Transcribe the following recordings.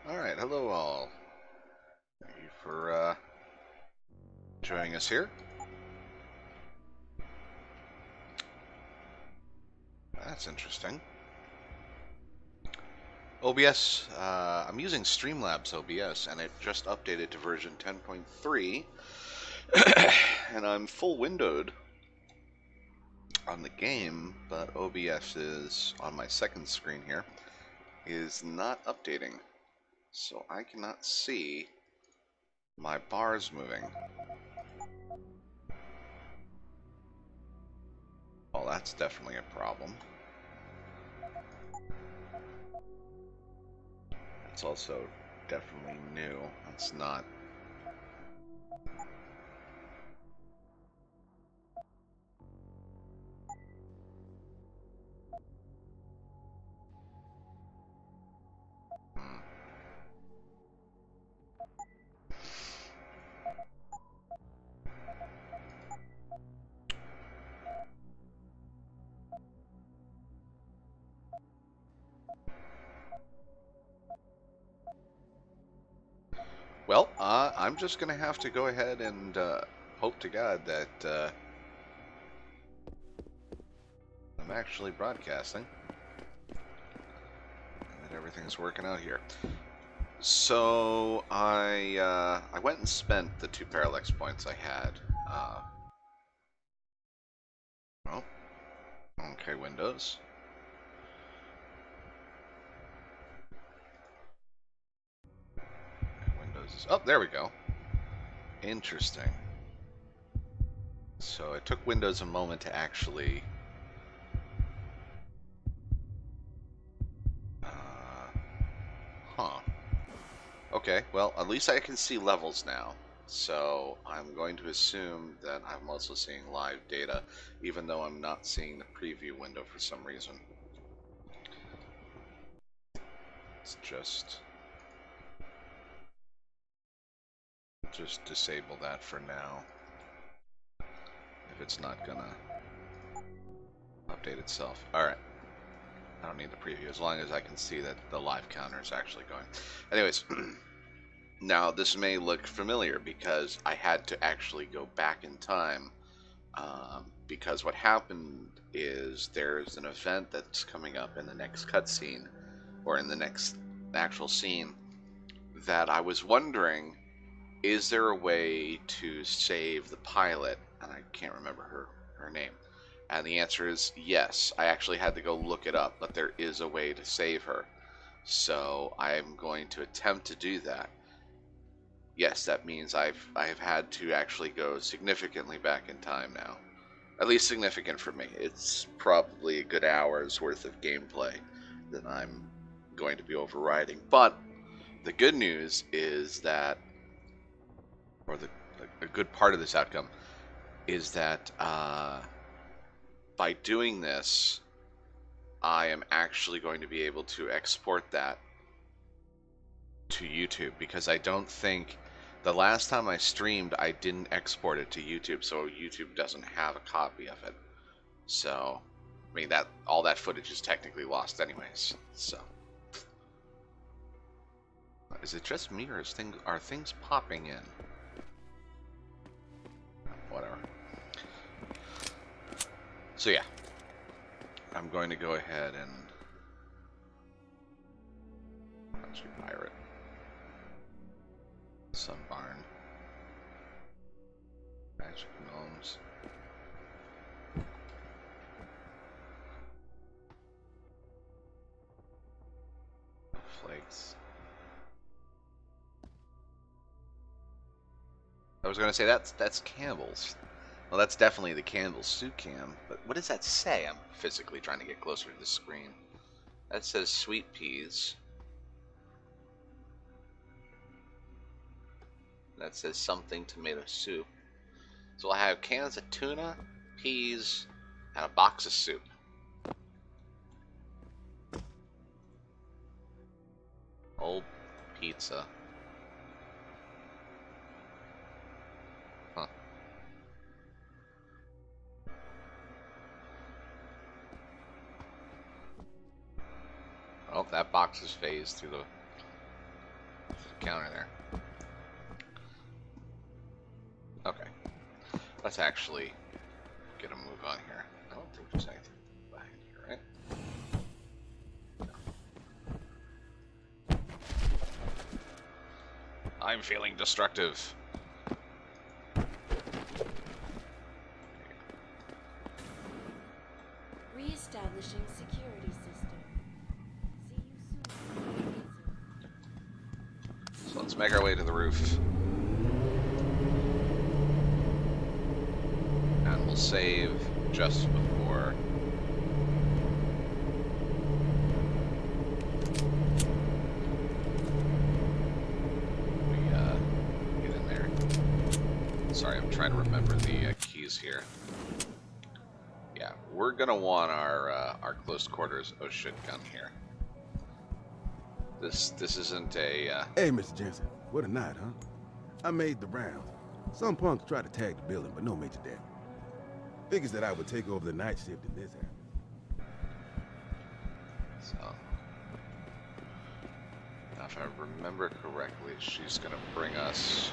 Alright, hello all. Thank you for joining us here. That's interesting. OBS, I'm using Streamlabs OBS, and it just updated to version 10.3, and I'm full windowed on the game, but OBS is, on my second screen here, is not updating. So I cannot see my bars moving. Well, that's definitely a problem. It's also definitely new. It's not. Hmm. Well, I'm just going to have to go ahead and hope to God that I'm actually broadcasting and that everything's working out here. So I went and spent the 2 parallax points I had. Well, okay, Windows. Windows is. Oh, there we go. Interesting. So it took Windows a moment to actually huh. Okay, well, at least I can see levels now. So I'm going to assume that I'm also seeing live data, even though I'm not seeing the preview window for some reason. Let's just disable that for now. If it's not gonna update itself. Alright. I don't need the preview as long as I can see that the live counter is actually going. Anyways, now this may look familiar because I had to actually go back in time. Because what happened is there's an event that's coming up in the next cutscene, or in the next actual scene, that I was wondering, is there a way to save the pilot? And I can't remember her name. And the answer is yes. I actually had to go look it up, but there is a way to save her. So I'm going to attempt to do that. Yes, that means I've had to actually go significantly back in time now. At least significant for me. It's probably a good hour's worth of gameplay that I'm going to be overriding. But the good news is that, or a good part of this outcome, is that by doing this, I am actually going to be able to export that to YouTube, because I don't think the last time I streamed I didn't export it to YouTube, so YouTube doesn't have a copy of it. So, I mean, that all that footage is technically lost anyways. So, is it just me, or are things popping in? Whatever. So yeah, I'm going to go ahead and actually pirate Sun Barn, Magic Gnomes. Flakes. I was going to say that's Campbell's. Well, that's definitely the Campbell's soup cam. But what does that say? I'm physically trying to get closer to the screen. That says sweet peas. That says something tomato soup. So I have cans of tuna, peas, and a box of soup. Old pizza. Huh. Oh, that box is phased through the... counter there. Okay. Let's actually get a move on here. I don't think there's anything behind here, right? I'm feeling destructive. Reestablishing security system. See you soon. So let's make our way to the roof. And we'll save just before we get in there. Sorry, I'm trying to remember the keys here. Yeah, we're gonna want our close quarters oh shit gun here. This isn't a Hey, Mr. Jensen, what a night, huh? I made the rounds. Some punks tried to tag the building, but no major damage. Figures that I would take over the night shift if this happened. So, now if I remember correctly, she's gonna bring us.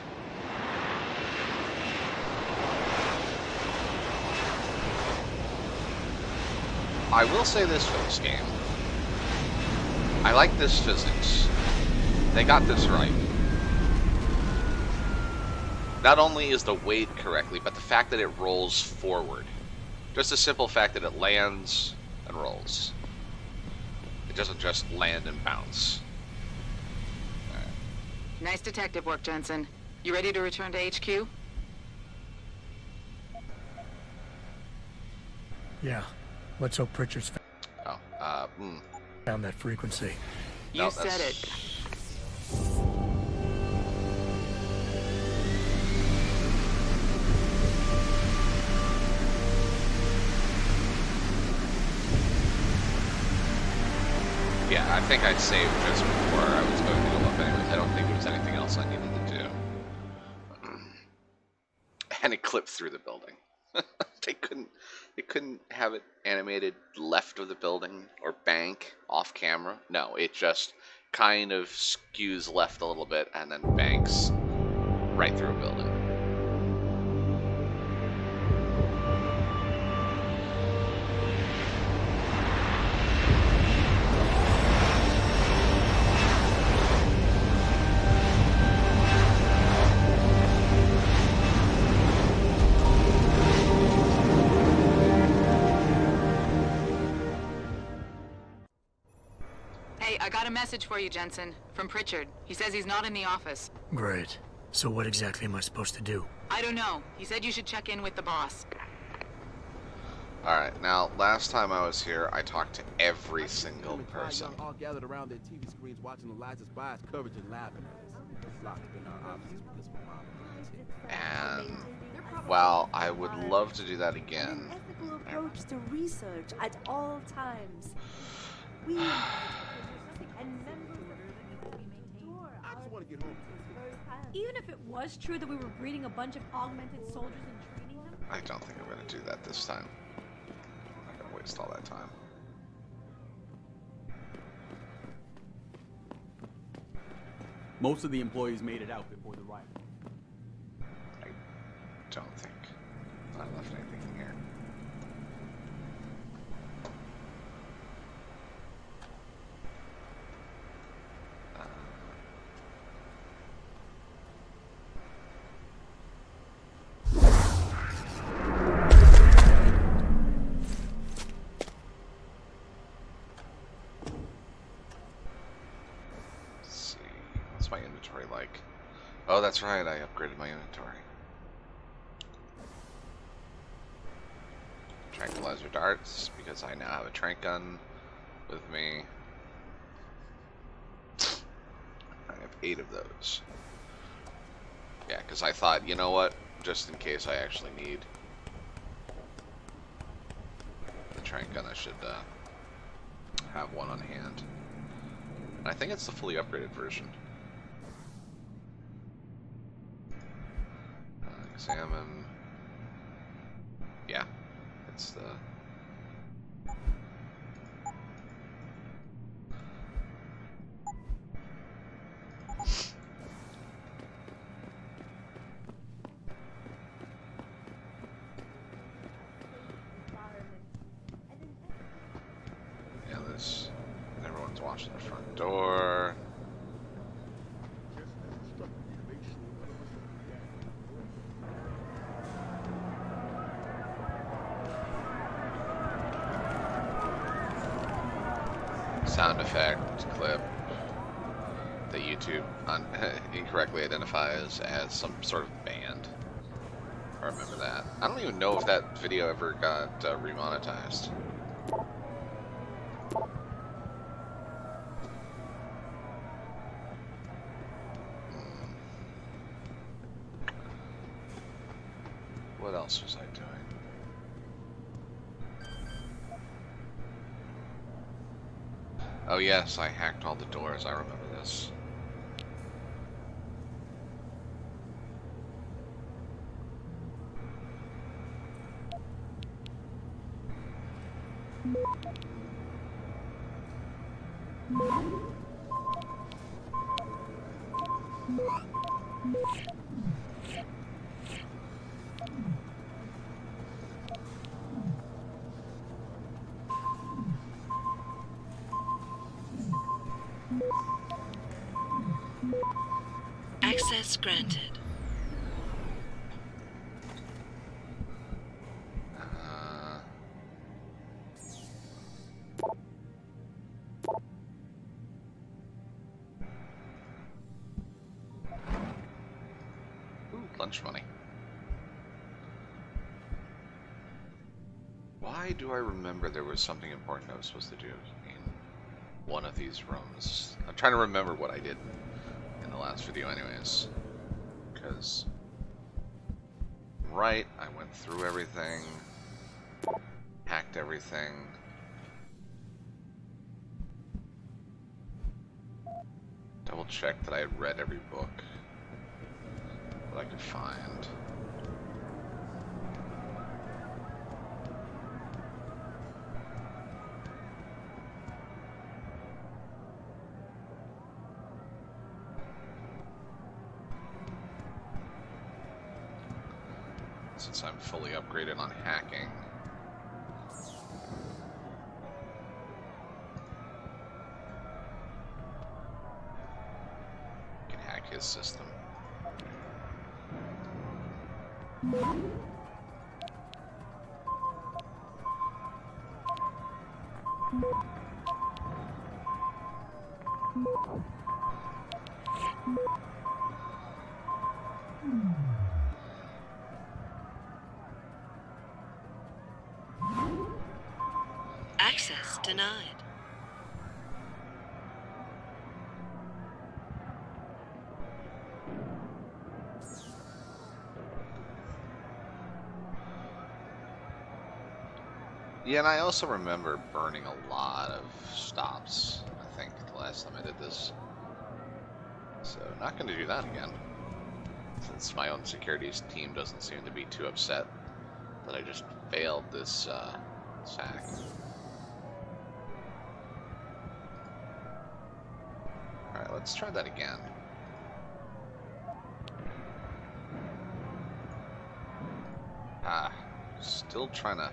I will say this for this game. I like this physics. They got this right. Not only is the weight correctly, but the fact that it rolls forward. Just the simple fact that it lands and rolls. It doesn't just land and bounce. Right. Nice detective work, Jensen. You ready to return to HQ? Yeah. Let's hope Pritchard's found that frequency. You said it. Yeah, I think I saved just before I was going to go up anyways. I don't think there was anything else I needed to do. And it clipped through the building. They couldn't have it animated left of the building or bank off camera. No, it just kind of skews left a little bit and then banks right through a building. I got a message for you, Jensen, from Pritchard. He says he's not in the office. Great. So what exactly am I supposed to do? I don't know. He said you should check in with the boss. Alright, now, last time I was here, I talked to every single person. All gathered around their TV screens watching Elijah Spy's coverage and laughing at us. Locked up in our offices because of our mom. And, well, I would love to do that again. An ethical approach to research at all times. We and members of the I just want to get home. Even if it was true that we were breeding a bunch of augmented soldiers and training them? I don't think I'm going to do that this time. I'm not going to waste all that time. Most of the employees made it out before the riot. I don't think I left anything in here. My inventory like? Oh, that's right, I upgraded my inventory. Tranquilizer darts, because I now have a trank gun with me. I have 8 of those. Yeah, because I thought, you know what, just in case I actually need the trank gun, I should have one on hand. And I think it's the fully upgraded version. Examine. Yeah, it's the. to watch the front door. Sound effect clip that YouTube incorrectly identifies as some sort of band. I remember that. I don't even know if that video ever got remonetized. What else was I doing? Oh yes, I hacked all the doors. I remember this. Access granted. Lunch money. Why do I remember there was something important I was supposed to do in one of these rooms? I'm trying to remember what I did in the last video anyways. Because, right, I went through everything, hacked everything. Double checked that I had read every book that I could find. Since I'm fully upgraded on hacking, I can hack his system. Access denied. Yeah, and I also remember burning a lot of stops, I think, the last time I did this. So, not going to do that again. Since my own securities team doesn't seem to be too upset that I just failed this hack. Alright, let's try that again. Still trying to...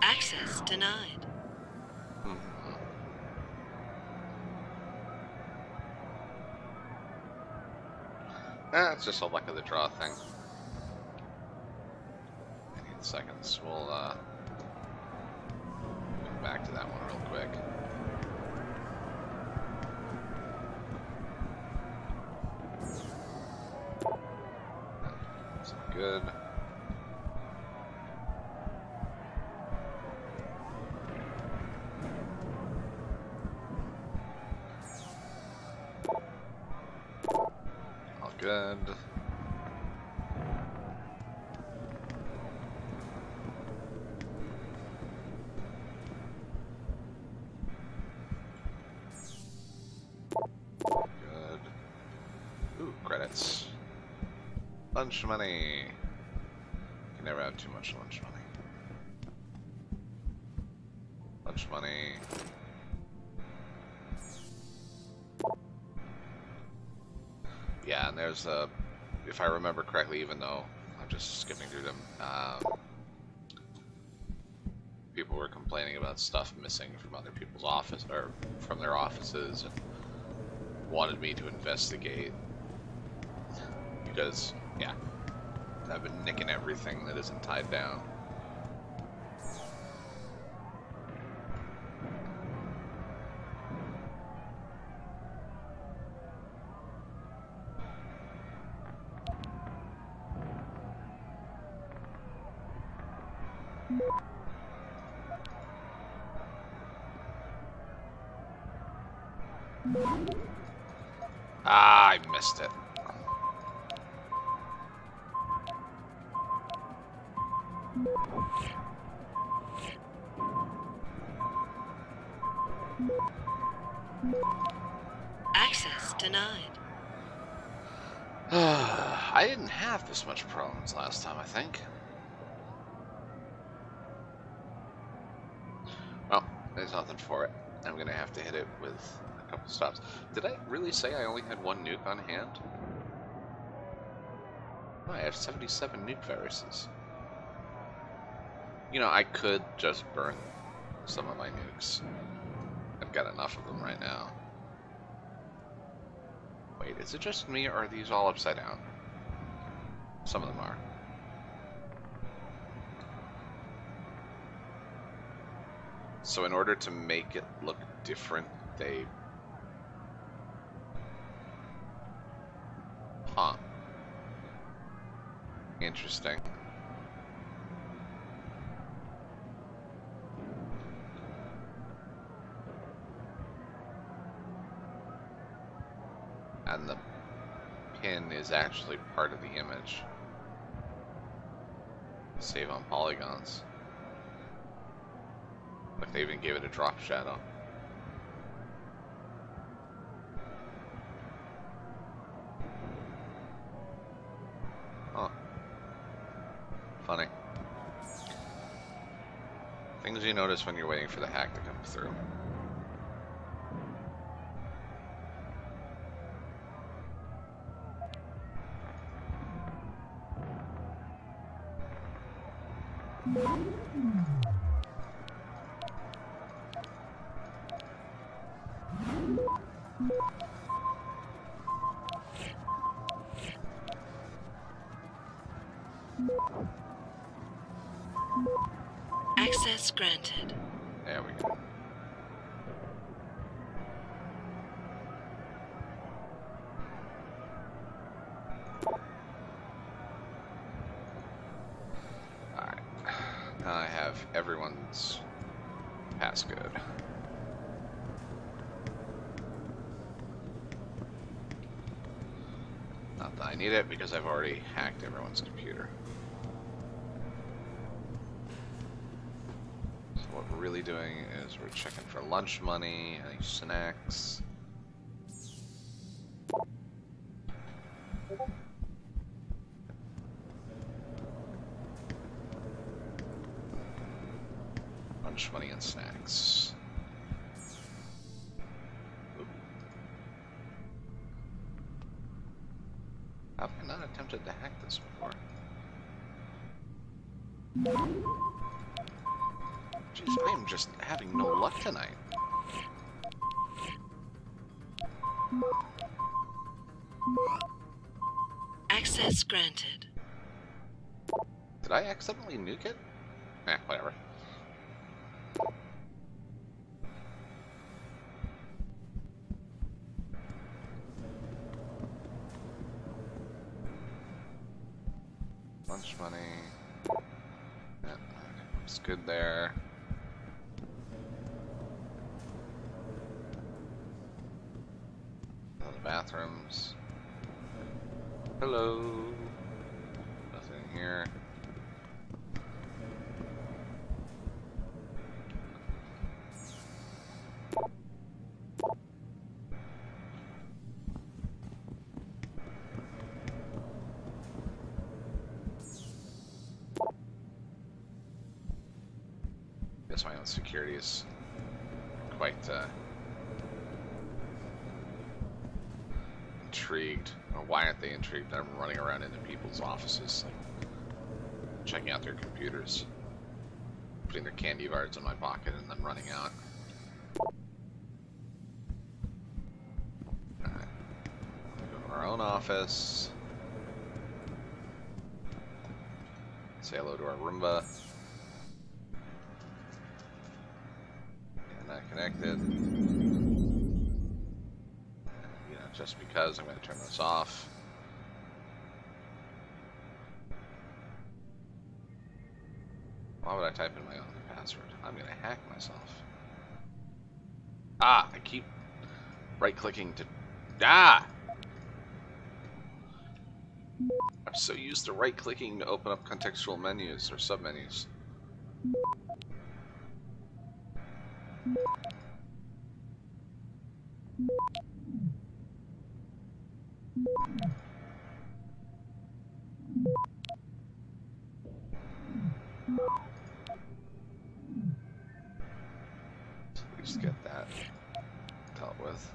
Access denied. It's just a luck of the draw thing. 8 seconds. We'll come back to that one real quick. That's good. All good. Good. Ooh, credits. Lunch money. can never have too much lunch money. Lunch money. Yeah, and there's if I remember correctly, even though I'm just skipping through them, people were complaining about stuff missing from other people's office or from their offices, and wanted me to investigate because, yeah, I've been nicking everything that isn't tied down. Ah, I missed it. Access denied. I didn't have this much problems last time, I think. Well, there's nothing for it. I'm gonna have to hit it with a couple stops. Did I really say I only had one nuke on hand? Oh, I have 77 nuke viruses. You know, I could just burn some of my nukes. I've got enough of them right now. Wait, is it just me, or are these all upside down? Some of them are. So in order to make it look different, they... Huh. Interesting. And the pin is actually part of the image. Save on polygons. Like they even gave it a drop shadow. Huh. Funny. Things you notice when you're waiting for the hack to come through. Access granted. There we go. Alright. Now I have everyone's passcode. Not that I need it because I've already hacked everyone's computer. So what we're really doing is we're checking for lunch money, any snacks. Lunch money and snacks. Oop. Have I not attempted to hack this before? Jeez, I am just having no luck tonight. Access granted. Did I accidentally nuke it? Eh, whatever. Lunch money. Yeah, it's good there. The bathrooms. Hello. Nothing here. organize my own security is quite intrigued. Or why aren't they intrigued? I'm running around into people's offices, like, checking out their computers, putting their candy bars in my pocket, and then running out. Alright. Go to our own office. Say hello to our Roomba. Not connected. You know, just because I'm going to turn this off. Why would I type in my own password? I'm going to hack myself. Ah, I keep right-clicking to... Ah! I'm so used to right-clicking to open up contextual menus or submenus. At least get that dealt with.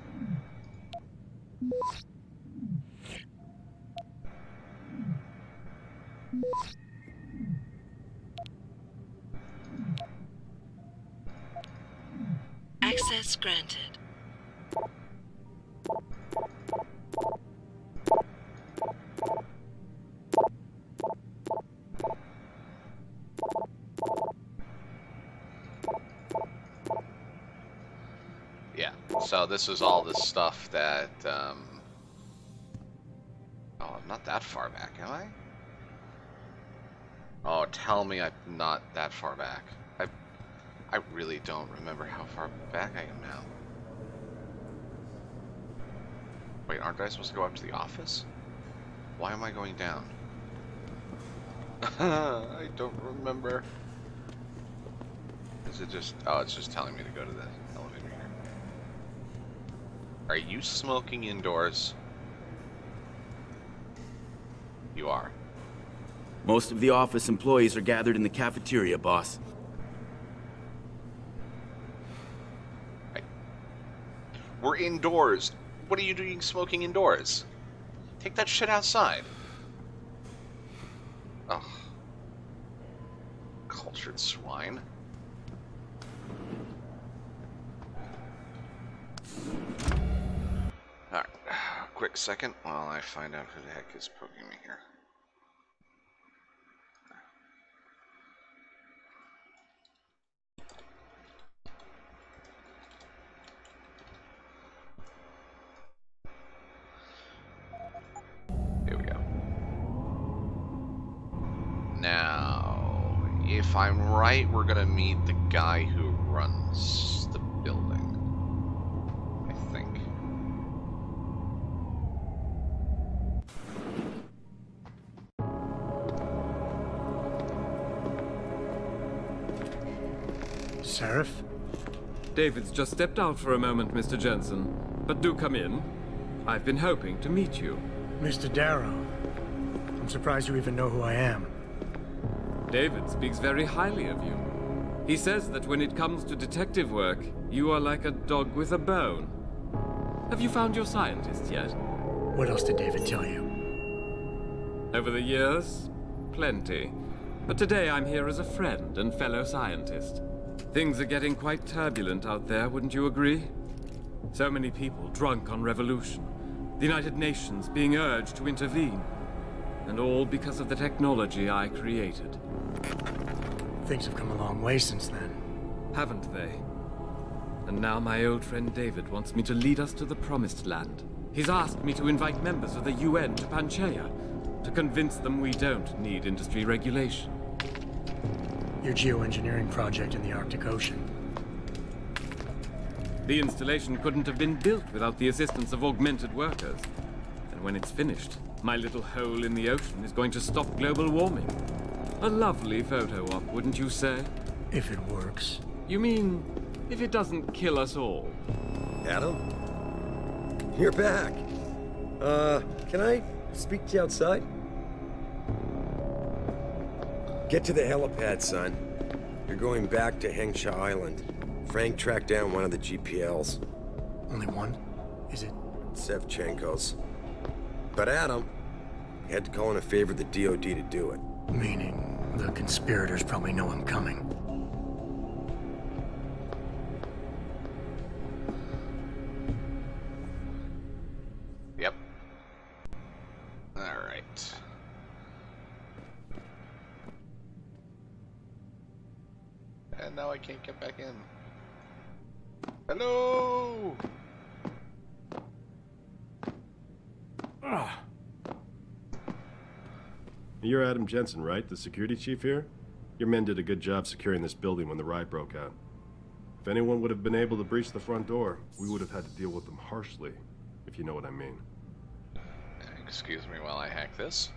Access granted. Yeah, so this is all the stuff that, oh, I'm not that far back, am I? Oh, tell me I'm not that far back. I really don't remember how far back I am now. Wait, aren't I supposed to go up to the office? Why am I going down? I don't remember. Is it just... Oh, it's just telling me to go to the elevator here. Are you smoking indoors? You are. Most of the office employees are gathered in the cafeteria, boss. We're indoors. What are you doing smoking indoors? Take that shit outside. Ugh. Cultured swine. Alright. Quick second while I find out who the heck is poking me here. Here we go. Now, if I'm right, we're gonna meet the guy who runs the building. I think. Seraph? David's just stepped out for a moment, Mr. Jensen. But do come in. I've been hoping to meet you. Mr. Darrow. I'm surprised you even know who I am. David speaks very highly of you. He says that when it comes to detective work, you are like a dog with a bone. Have you found your scientist yet? What else did David tell you? Over the years, plenty. But today I'm here as a friend and fellow scientist. Things are getting quite turbulent out there, wouldn't you agree? So many people drunk on revolution. The United Nations being urged to intervene. And all because of the technology I created. Things have come a long way since then. Haven't they? And now my old friend David wants me to lead us to the Promised Land. He's asked me to invite members of the UN to Panchaea, to convince them we don't need industry regulation. Your geoengineering project in the Arctic Ocean. The installation couldn't have been built without the assistance of augmented workers. And when it's finished, my little hole in the ocean is going to stop global warming. A lovely photo op, wouldn't you say? If it works. You mean, if it doesn't kill us all? Adam? You're back. Can I speak to you outside? Get to the helipad, son. You're going back to Hengsha Island. Frank tracked down one of the GPLs. Only one? Is it? Sevchenko's. But Adam, he had to call in a favor of the DOD to do it. Meaning, the conspirators probably know I'm coming. Yep. Alright. And now I can't get back in. Hello! You're Adam Jensen, right? The security chief here? Your men did a good job securing this building when the riot broke out. If anyone would have been able to breach the front door, we would have had to deal with them harshly, if you know what I mean. Excuse me while I hack this.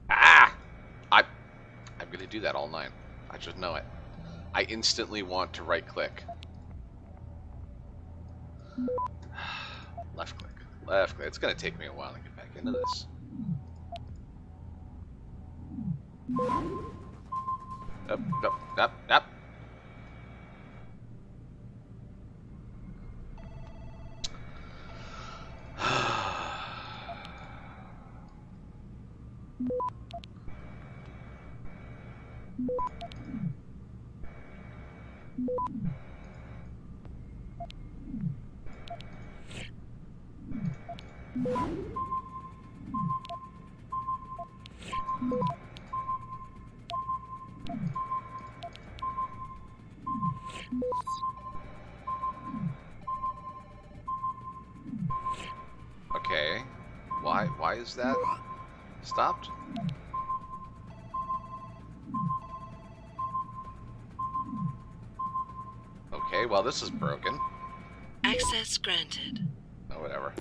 Ah! I'm gonna do that all night. I just know it. I instantly want to right click. Left click. Left click. It's gonna take me a while to get back into this. Up, up, up, up. Okay. Why is that stopped? Okay, well this is broken. Access granted. Oh, whatever.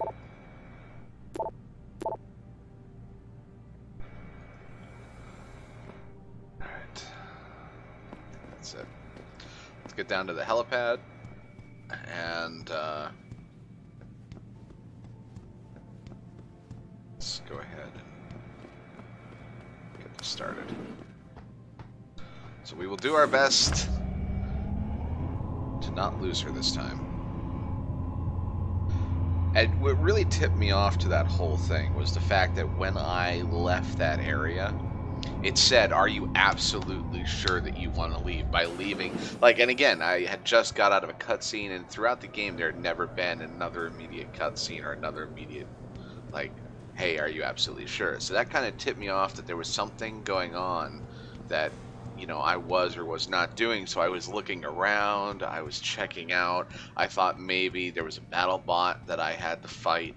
Alright. That's it. Let's get down to the helipad and let's go ahead and get this started. So we will do our best to not lose her this time. And what really tipped me off to that whole thing was the fact that when I left that area, it said, "Are you absolutely sure that you want to leave?" By leaving, like, and again, I had just got out of a cutscene, and throughout the game, there had never been another immediate cutscene or another immediate, like, "Hey, are you absolutely sure?" So that kind of tipped me off that there was something going on that, you know, I was or was not doing. So I was looking around, I was checking out. I thought maybe there was a battle bot that I had to fight,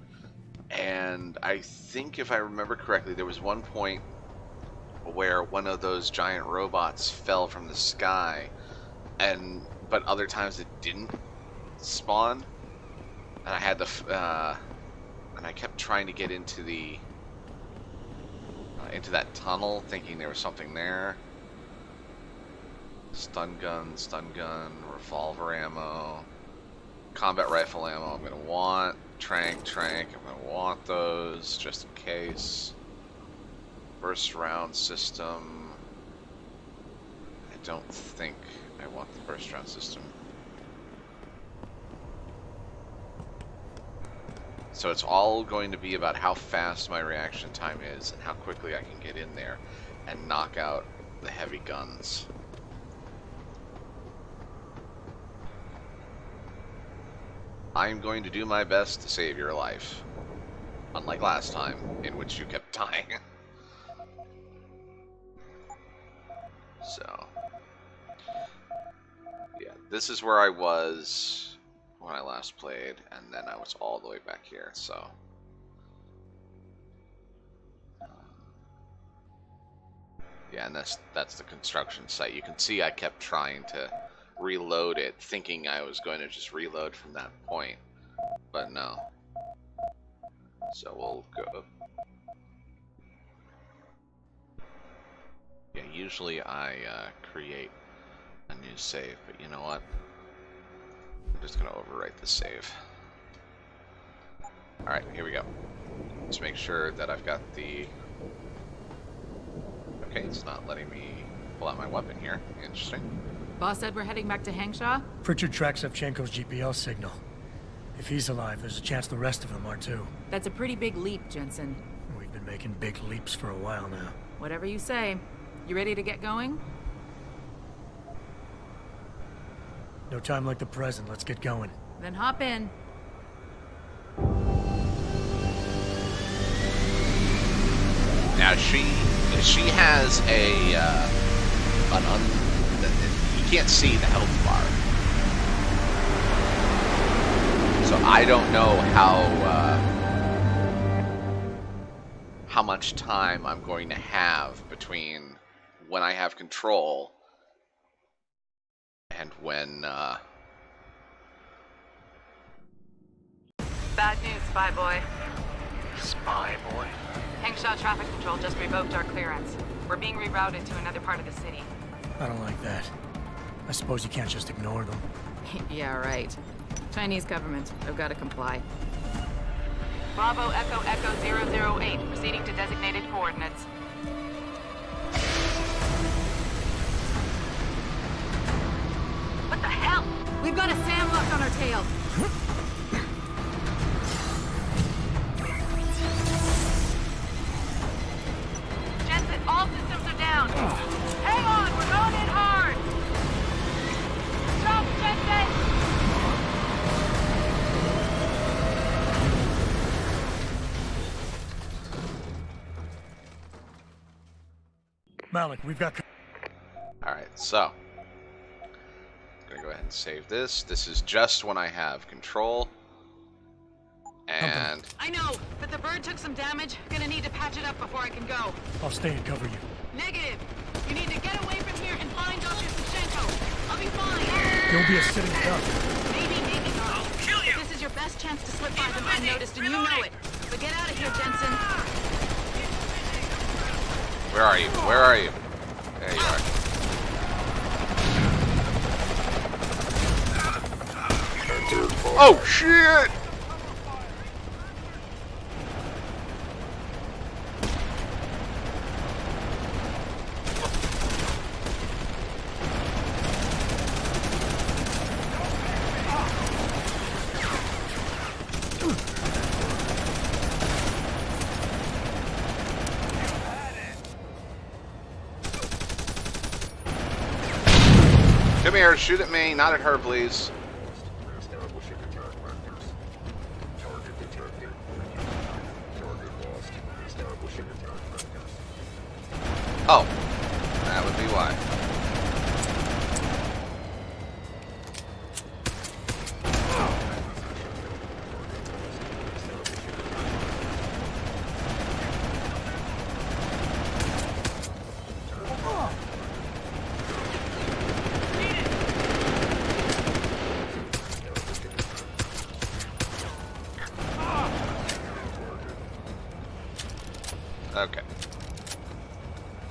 and I think if I remember correctly, there was one point where one of those giant robots fell from the sky, but other times it didn't spawn, and I had to and I kept trying to get into the into that tunnel, thinking there was something there. Stun gun, revolver ammo, combat rifle ammo. I'm gonna want trank. I'm gonna want those just in case. Burst round system. I don't think I want the burst round system. So it's all going to be about how fast my reaction time is and how quickly I can get in there and knock out the heavy guns. I'm going to do my best to save your life. Unlike last time, in which you kept dying. So, yeah, this is where I was when I last played, and then I was all the way back here, so. Yeah, and that's the construction site. You can see I kept trying to reload it, thinking I was going to just reload from that point, but no. So we'll go. Yeah, usually I create a new save, but you know what? I'm just going to overwrite the save. Alright, here we go. Let's make sure that I've got the... Okay, it's not letting me pull out my weapon here. Interesting. Boss said we're heading back to Hangshaw? Pritchard tracks Shevchenko's GPL signal. If he's alive, there's a chance the rest of them are too. That's a pretty big leap, Jensen. We've been making big leaps for a while now. Whatever you say. You ready to get going? No time like the present. Let's get going. Then hop in. Now she has you can't see the health bar, so I don't know how much time I'm going to have between when I have control and when. Bad news, Spy Boy. Spy Boy? Hangshaw Traffic Control just revoked our clearance. We're being rerouted to another part of the city. I don't like that. I suppose you can't just ignore them. Yeah, right. Chinese government. I've got to comply. Bravo Echo Echo 008, proceeding to designated coordinates. What the hell? We've got a SAM locked on our tail. Jensen, all systems are down. Hang on, we're going in hard. Stop, Jensen! Malik, we've got... Alright, so. I'm gonna go ahead and save this. This is just when I have control. And... I know, but the bird took some damage. Gonna need to patch it up before I can go. I'll stay and cover you. Negative. You need to get away from here and find Dr. Shevchenko. I'll be fine. You'll be a sitting duck. Maybe, maybe not. I'll kill you. But this is your best chance to slip by them unnoticed, and you know it. So get out of here, Jensen. Where are you? Where are you? There you are. Oh, shit! Come here, shoot at me, not at her, please. Oh, that would be why. Okay.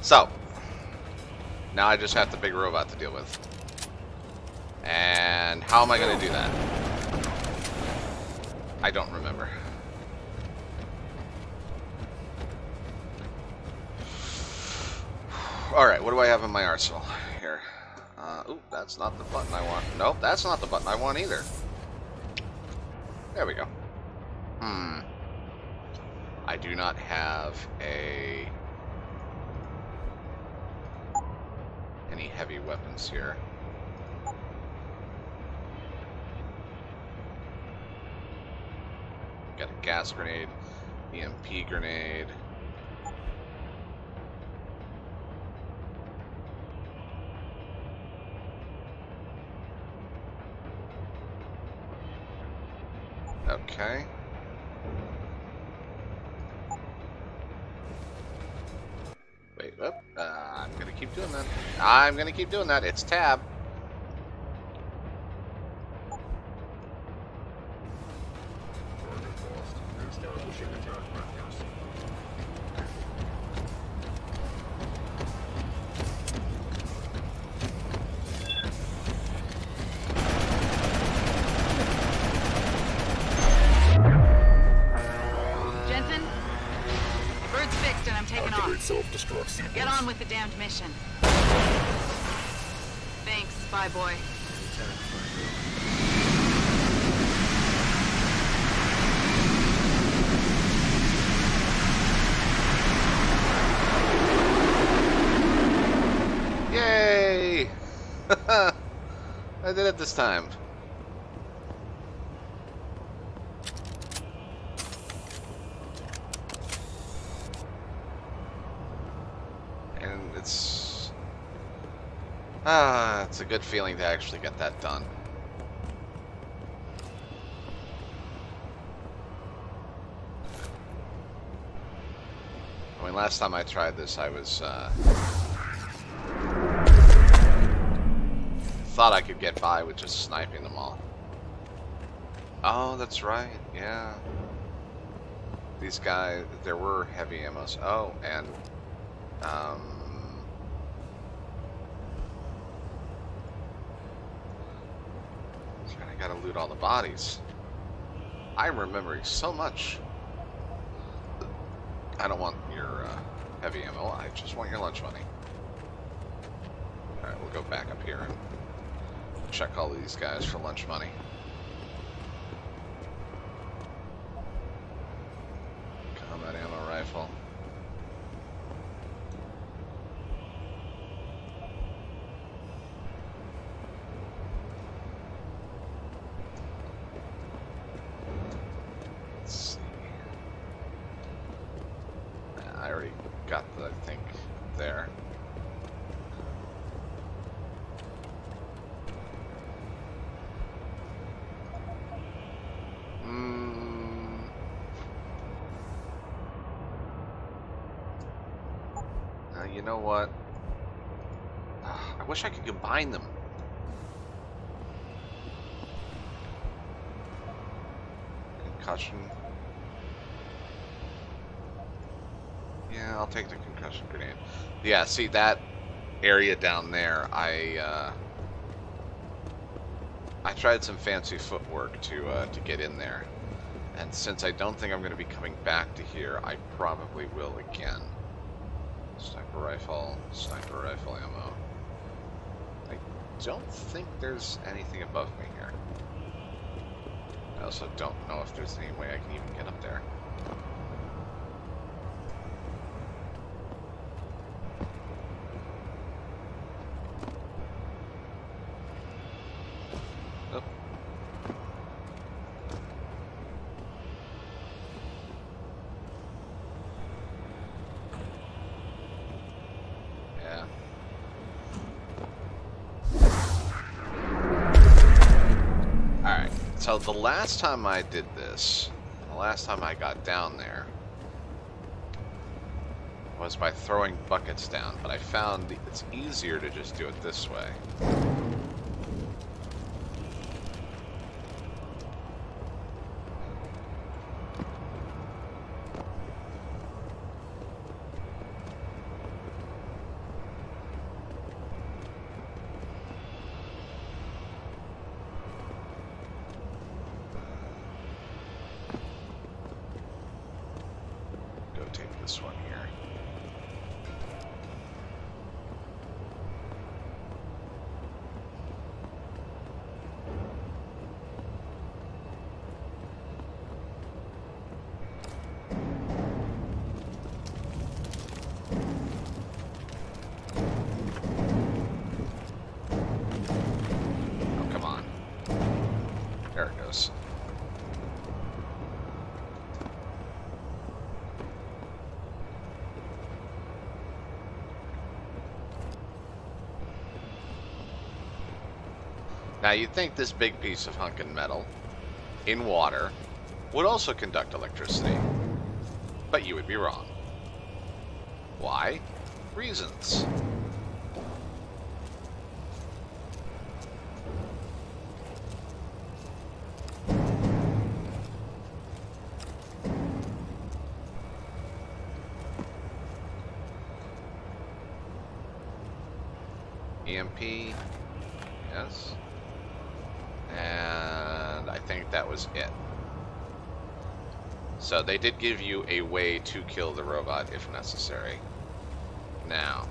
So, now I just have the big robot to deal with. And how am I going to do that? I don't remember. Alright, what do I have in my arsenal here? Ooh, that's not the button I want. Nope, that's not the button I want either. There we go. I do not have any heavy weapons here. Got a gas grenade, EMP grenade. Okay. Wait, I'm gonna keep doing that. I'm gonna keep doing that. It's tab. restore samples. Get on with the damned mission. Thanks, spy boy. Yay! I did it this time. And it's a good feeling to actually get that done. I mean, last time I tried this, I was thought I could get by with just sniping them all. Oh, that's right. Yeah. These guys, there were heavy ammos. Oh, and I gotta loot all the bodies. I'm remembering so much. I don't want your heavy ammo. I just want your lunch money. All right, we'll go back up here and check all these guys for lunch money. Combat ammo rifle. Let's see. I already got the, I think, there. You know what? I wish I could combine them. Concussion. Yeah, I'll take the concussion grenade. Yeah, see that area down there, I tried some fancy footwork to get in there. And since I don't think I'm going to be coming back to here, I probably will again. Sniper rifle ammo. I don't think there's anything above me here. I also don't know if there's any way I can even get up there. Oh. So the last time I did this, the last time I got down there, was by throwing buckets down, but I found it's easier to just do it this way. This one here. Oh, come on. There it goes. Now you'd think this big piece of hunkin' metal in water would also conduct electricity, but you would be wrong. Why? Reasons. EMP, yes. And I think that was it. So they did give you a way to kill the robot if necessary. Now.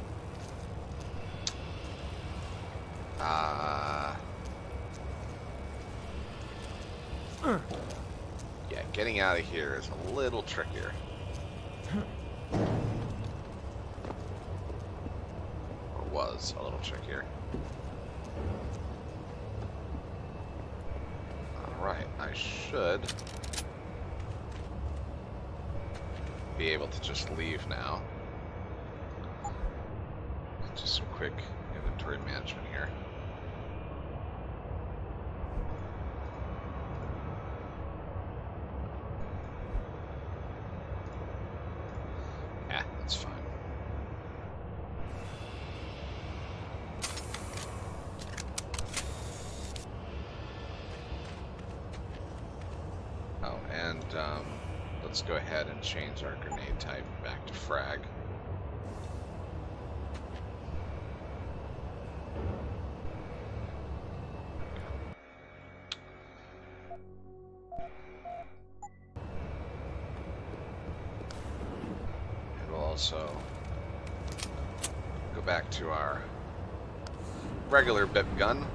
Yeah, getting out of here is a little trickier. Or was a little trickier. Alright, I should be able to just leave now. Just some quick inventory management here. Yeah, that's fine. Oh, and let's go ahead and change our grenade type back to frag. Also, go back to our regular bip gun.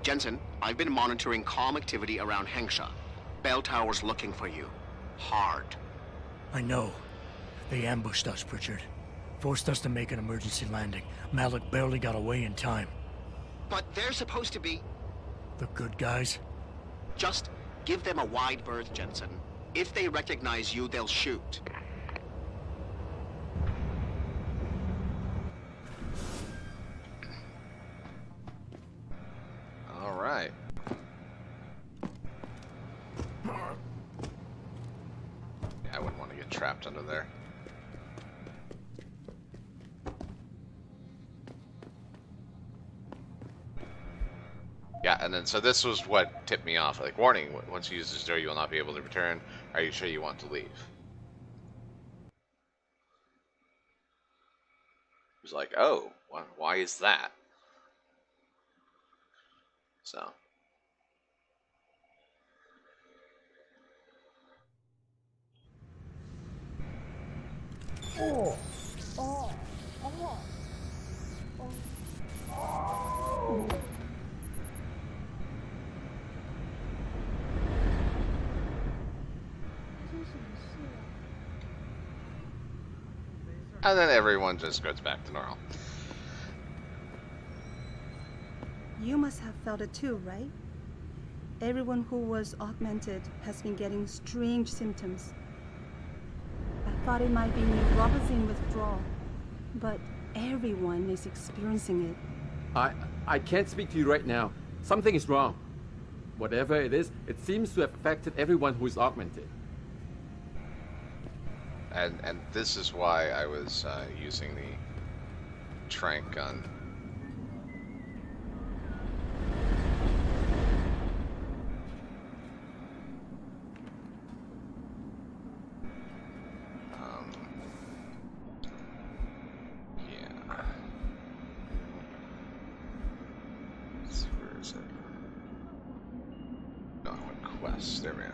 Jensen, I've been monitoring comm activity around Hengsha. Bell Tower's looking for you. Hard. I know. They ambushed us, Pritchard. Forced us to make an emergency landing. Malik barely got away in time. But they're supposed to be... The good guys? Just give them a wide berth, Jensen. If they recognize you, they'll shoot. All right. Yeah, I wouldn't want to get trapped under there. Yeah, and then so this was what tipped me off. Like, warning, once you use this door, you will not be able to return. Are you sure you want to leave? It was like, oh, why is that? So. Oh. Oh. Oh. Oh. And then everyone just goes back to normal. You must have felt it too, right? Everyone who was augmented has been getting strange symptoms. I thought it might be neuropathy withdrawal, but everyone is experiencing it. I can't speak to you right now. Something is wrong. Whatever it is, it seems to have affected everyone who is augmented. And this is why I was using the trank gun. Yeah. So where is it? No, I went quests. There we go.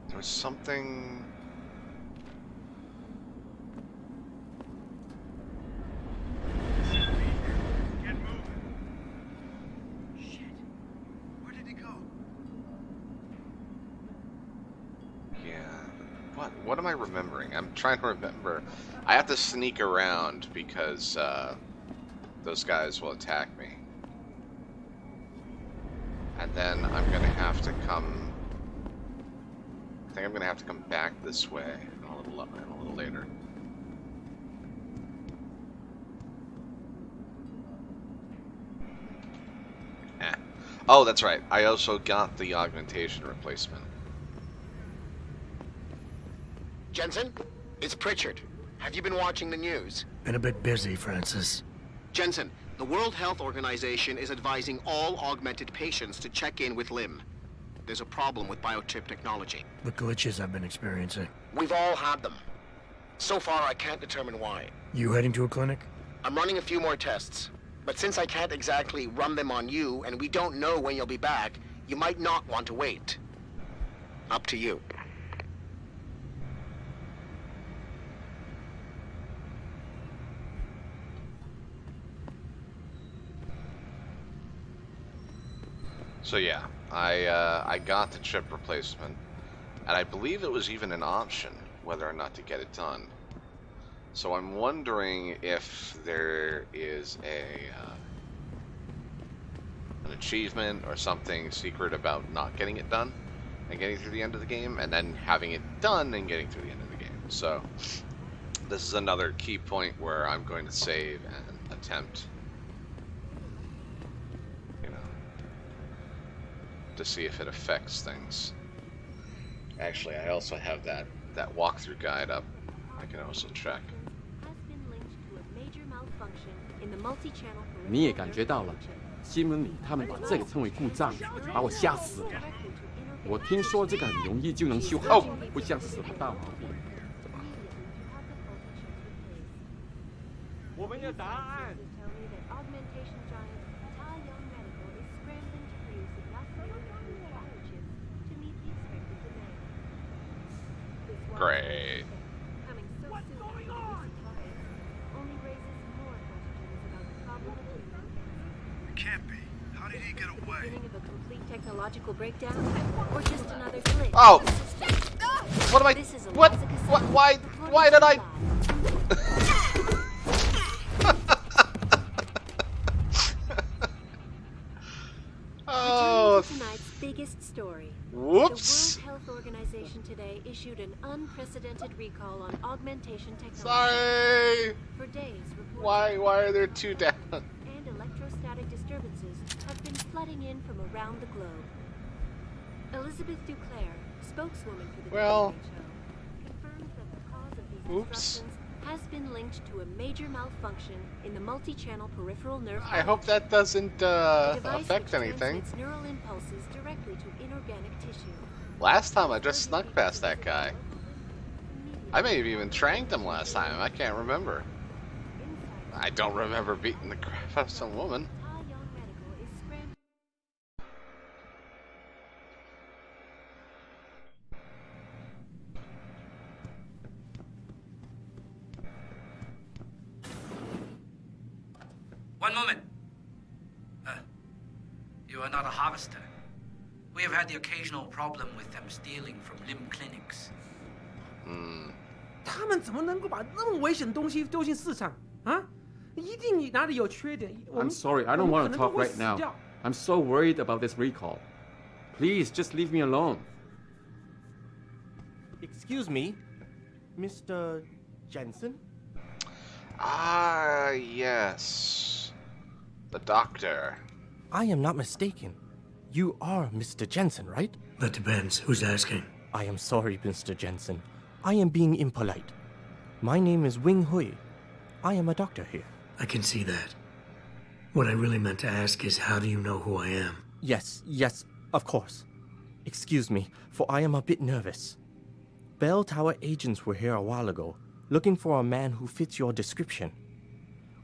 There was something... Get moving. Shit. Where did he go? Yeah. What am I remembering? I'm trying to remember. I have to sneak around because those guys will attack me. And then I'm gonna have to come... I think I'm gonna have to come back this way a little later. Oh, that's right. I also got the augmentation replacement. Jensen, it's Pritchard. Have you been watching the news? Been a bit busy, Francis. Jensen, The World Health Organization is advising all augmented patients to check in with Lim. There's a problem with biochip technology. The glitches I've been experiencing. We've all had them. So far, I can't determine why. You heading to a clinic? I'm running a few more tests. But since I can't exactly run them on you, and we don't know when you'll be back, you might not want to wait. Up to you. So yeah, I got the chip replacement, and I believe it was even an option whether or not to get it done. So I'm wondering if there is an achievement or something secret about not getting it done and getting through the end of the game, and then having it done and getting through the end of the game. So this is another key point where I'm going to save and attempt, you know, to see if it affects things. Actually, I also have that walkthrough guide up. I can also check. 你也感觉到了，新闻里他们把这个称为故障，把我吓死了。我听说这个很容易就能修好，不像是什么大毛病。我们的答案。Great. Can't be. How did he get away? Beginning of a complete technological breakdown, or just another glitch? Oh! What am I? What? Why did I? Oh! Tonight's biggest story. Whoops! The World Health Organization today issued an unprecedented recall on augmentation technology. Sorry. For days, Why are there two down? And electrostatic disturbances have been flooding in from around the globe. Elizabeth Duclair, spokeswoman for the WHO, confirms that the cause of these disruptions has been linked to a major malfunction in the multi-channel peripheral nerve. I hope that doesn't affect anything. Transmits neural impulses directly to inorganic tissue. Last time I just snuck past that guy. I may have even tranked him last time. I can't remember. I don't remember beating the crap out of some woman. One moment. You are not a harvester. We have had the occasional problem with them stealing from limb clinics. 他们怎么能够把那么危险的东西丢进市场啊？一定哪里有缺点。I'm sorry, I don't want to talk right now. I'm so worried about this recall. Please, just leave me alone. Excuse me, Mr. Jensen? Ah, yes. The doctor. I am not mistaken. You are Mr. Jensen, right? That depends. Who's asking? I am sorry, Mr. Jensen. I am being impolite. My name is Wing Hui. I am a doctor here. I can see that. What I really meant to ask is, how do you know who I am? Yes, of course. Excuse me, for I am a bit nervous. Bell Tower agents were here a while ago, looking for a man who fits your description.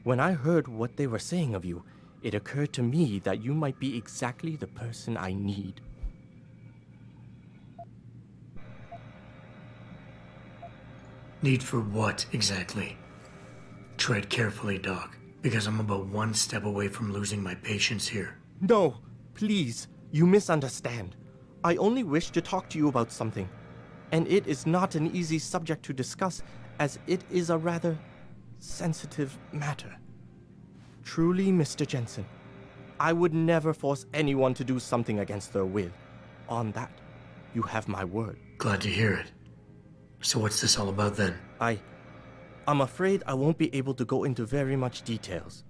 When I heard what they were saying of you, it occurred to me that you might be exactly the person I need. Need for what, exactly? Tread carefully, Doc, because I'm about one step away from losing my patience here. No, please, you misunderstand. I only wish to talk to you about something. And it is not an easy subject to discuss, as it is a rather sensitive matter. Truly, Mr. Jensen, I would never force anyone to do something against their will. On that, you have my word. Glad to hear it. So what's this all about then? I'm afraid I won't be able to go into very much details.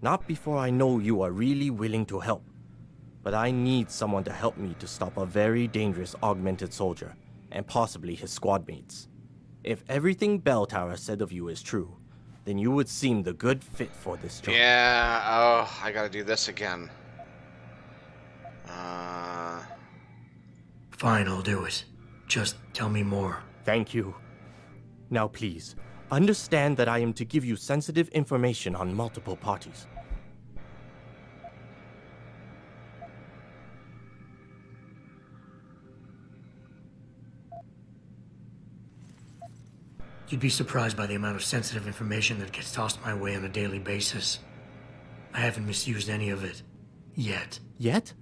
Not before I know you are really willing to help. But I need someone to help me to stop a very dangerous augmented soldier, and possibly his squad mates. If everything Bell Tower said of you is true, then you would seem the good fit for this job. Yeah, oh, I gotta do this again. Fine, I'll do it. Just tell me more. Thank you. Now please, understand that I am to give you sensitive information on multiple parties. You'd be surprised by the amount of sensitive information that gets tossed my way on a daily basis. I haven't misused any of it. Yet. Yet?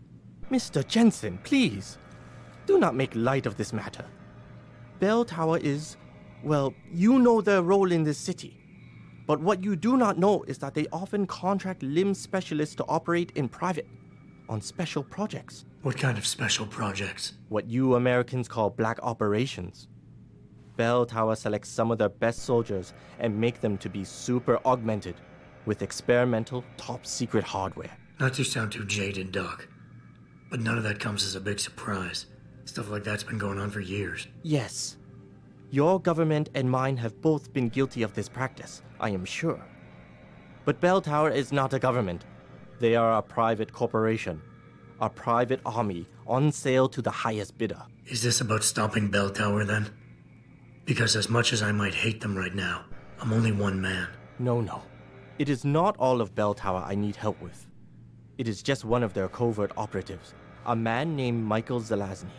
Mr. Jensen, please. Do not make light of this matter. Bell Tower is, well, you know their role in this city. But what you do not know is that they often contract limb specialists to operate in private, on special projects. What kind of special projects? What you Americans call black operations. Bell Tower selects some of their best soldiers and make them to be super augmented with experimental, top-secret hardware. Not to sound too jaded, Doc, but none of that comes as a big surprise. Stuff like that's been going on for years. Yes. Your government and mine have both been guilty of this practice, I am sure. But Bell Tower is not a government. They are a private corporation. A private army on sale to the highest bidder. Is this about stopping Bell Tower, then? Because as much as I might hate them right now, I'm only one man. No. It is not all of Bell Tower I need help with. It is just one of their covert operatives, a man named Michael Zelazny.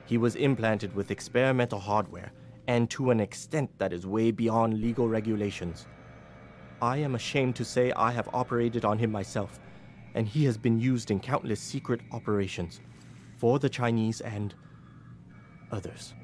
He was implanted with experimental hardware, and to an extent that is way beyond legal regulations. I am ashamed to say I have operated on him myself, and he has been used in countless secret operations for the Chinese and others.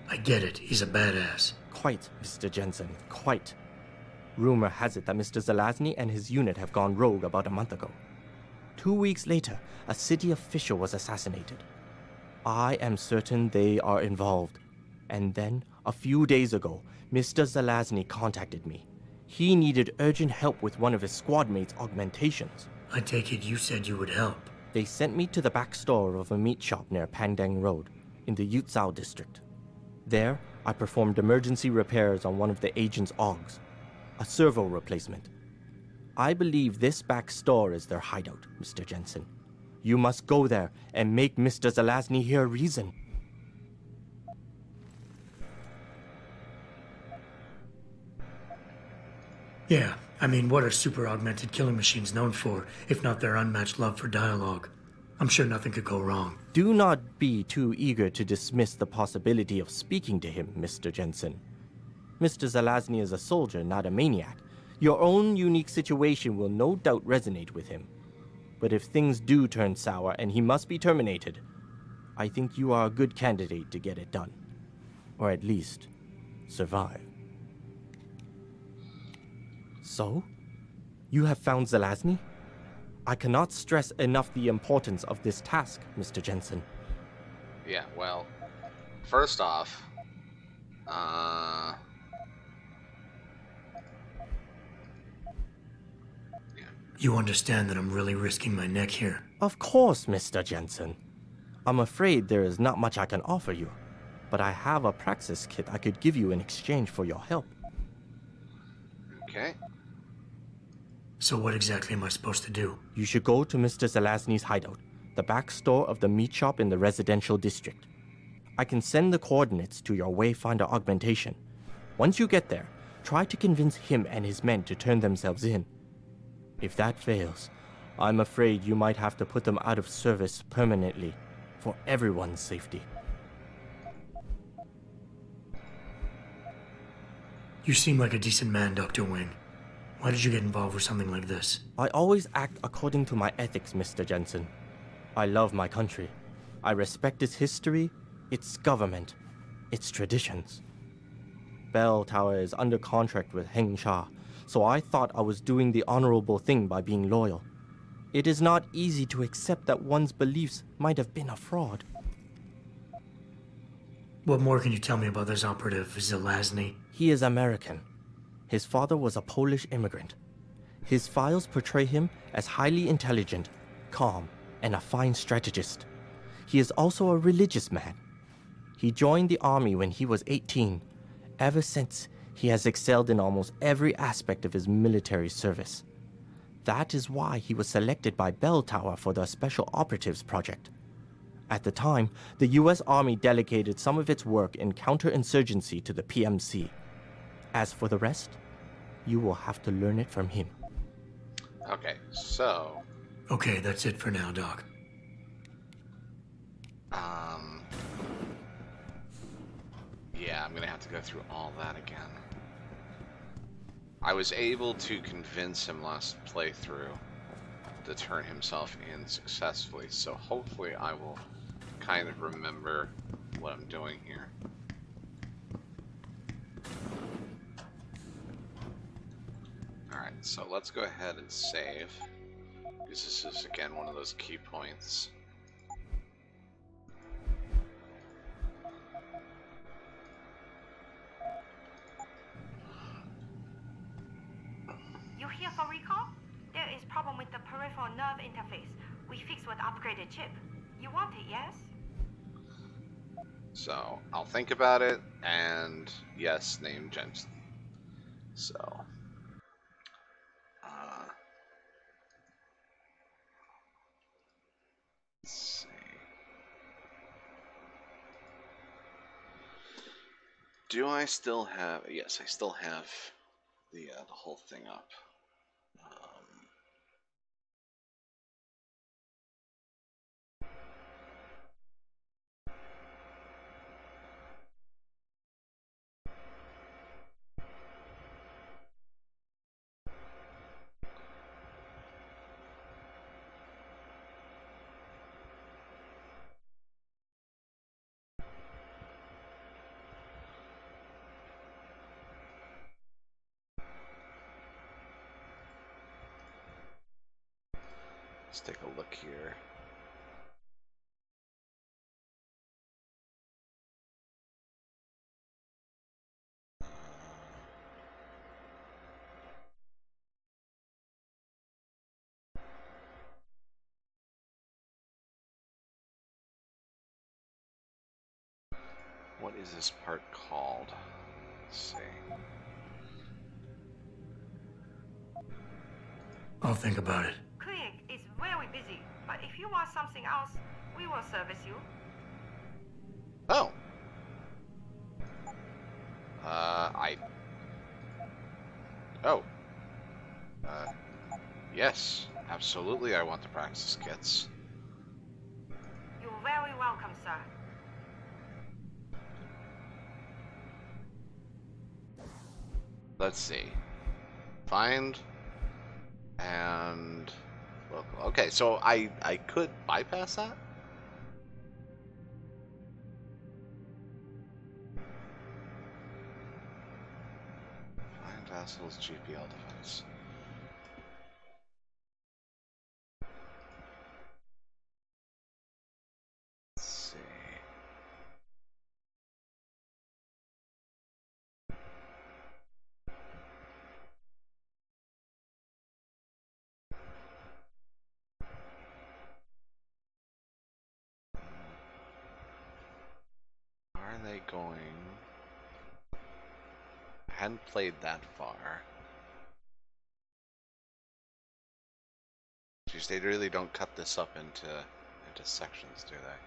I get it. He's a badass. Quite, Mr. Jensen, quite. Rumor has it that Mr. Zelazny and his unit have gone rogue about a month ago. 2 weeks later, a city official was assassinated. I am certain they are involved. And then, a few days ago, Mr. Zelazny contacted me. He needed urgent help with one of his squad mates' augmentations. I take it you said you would help. They sent me to the back store of a meat shop near Pandang Road, in the Yutzao district. There, I performed emergency repairs on one of the agent's augs, a servo replacement. I believe this back store is their hideout, Mr. Jensen. You must go there and make Mr. Zelazny hear reason. Yeah, I mean, what are super augmented killing machines known for, if not their unmatched love for dialogue? I'm sure nothing could go wrong. Do not be too eager to dismiss the possibility of speaking to him, Mr. Jensen. Mr. Zelazny is a soldier, not a maniac. Your own unique situation will no doubt resonate with him. But if things do turn sour and he must be terminated, I think you are a good candidate to get it done. Or at least, survive. So? You have found Zelazny? I cannot stress enough the importance of this task, Mr. Jensen. Yeah, well, first off, You understand that I'm really risking my neck here? Of course, Mr. Jensen. I'm afraid there is not much I can offer you, but I have a praxis kit I could give you in exchange for your help. Okay. So what exactly am I supposed to do? You should go to Mr. Zelazny's hideout, the back store of the meat shop in the residential district. I can send the coordinates to your Wayfinder augmentation. Once you get there, try to convince him and his men to turn themselves in. If that fails, I'm afraid you might have to put them out of service permanently, for everyone's safety. You seem like a decent man, Dr. Wing. Why did you get involved with something like this? I always act according to my ethics, Mr. Jensen. I love my country. I respect its history, its government, its traditions. Bell Tower is under contract with Heng Sha, so I thought I was doing the honorable thing by being loyal. It is not easy to accept that one's beliefs might have been a fraud. What more can you tell me about this operative, Zelazny? He is American. His father was a Polish immigrant. His files portray him as highly intelligent, calm, and a fine strategist. He is also a religious man. He joined the army when he was 18. Ever since, he has excelled in almost every aspect of his military service. That is why he was selected by Bell Tower for the Special Operatives Project. At the time, the US Army delegated some of its work in counterinsurgency to the PMC. As for the rest, you will have to learn it from him. Okay, so... Okay, that's it for now, Doc. Yeah, I'm gonna have to go through all that again. I was able to convince him last playthrough to turn himself in successfully, so hopefully I will kind of remember what I'm doing here. Alright, so let's go ahead and save, because this is again one of those key points. You here for recall? There is problem with the peripheral nerve interface. We fixed with upgraded chip. You want it, yes? So, I'll think about it, and yes, name Jensen. So, let's see. Do I still have, yes, I still have the whole thing up. Let's take a look here. What is this part called? Let's see. I'll think about it. Clinic is very busy, but if you want something else, we will service you. Oh. Oh. Yes, absolutely I want the practice kits. You're very welcome, sir. Let's see. Find and local. Okay, so I could bypass that? Find Vassal's GPL device. Let's see. Are they going? I hadn't played that far. Jeez, they really don't cut this up into sections, do they?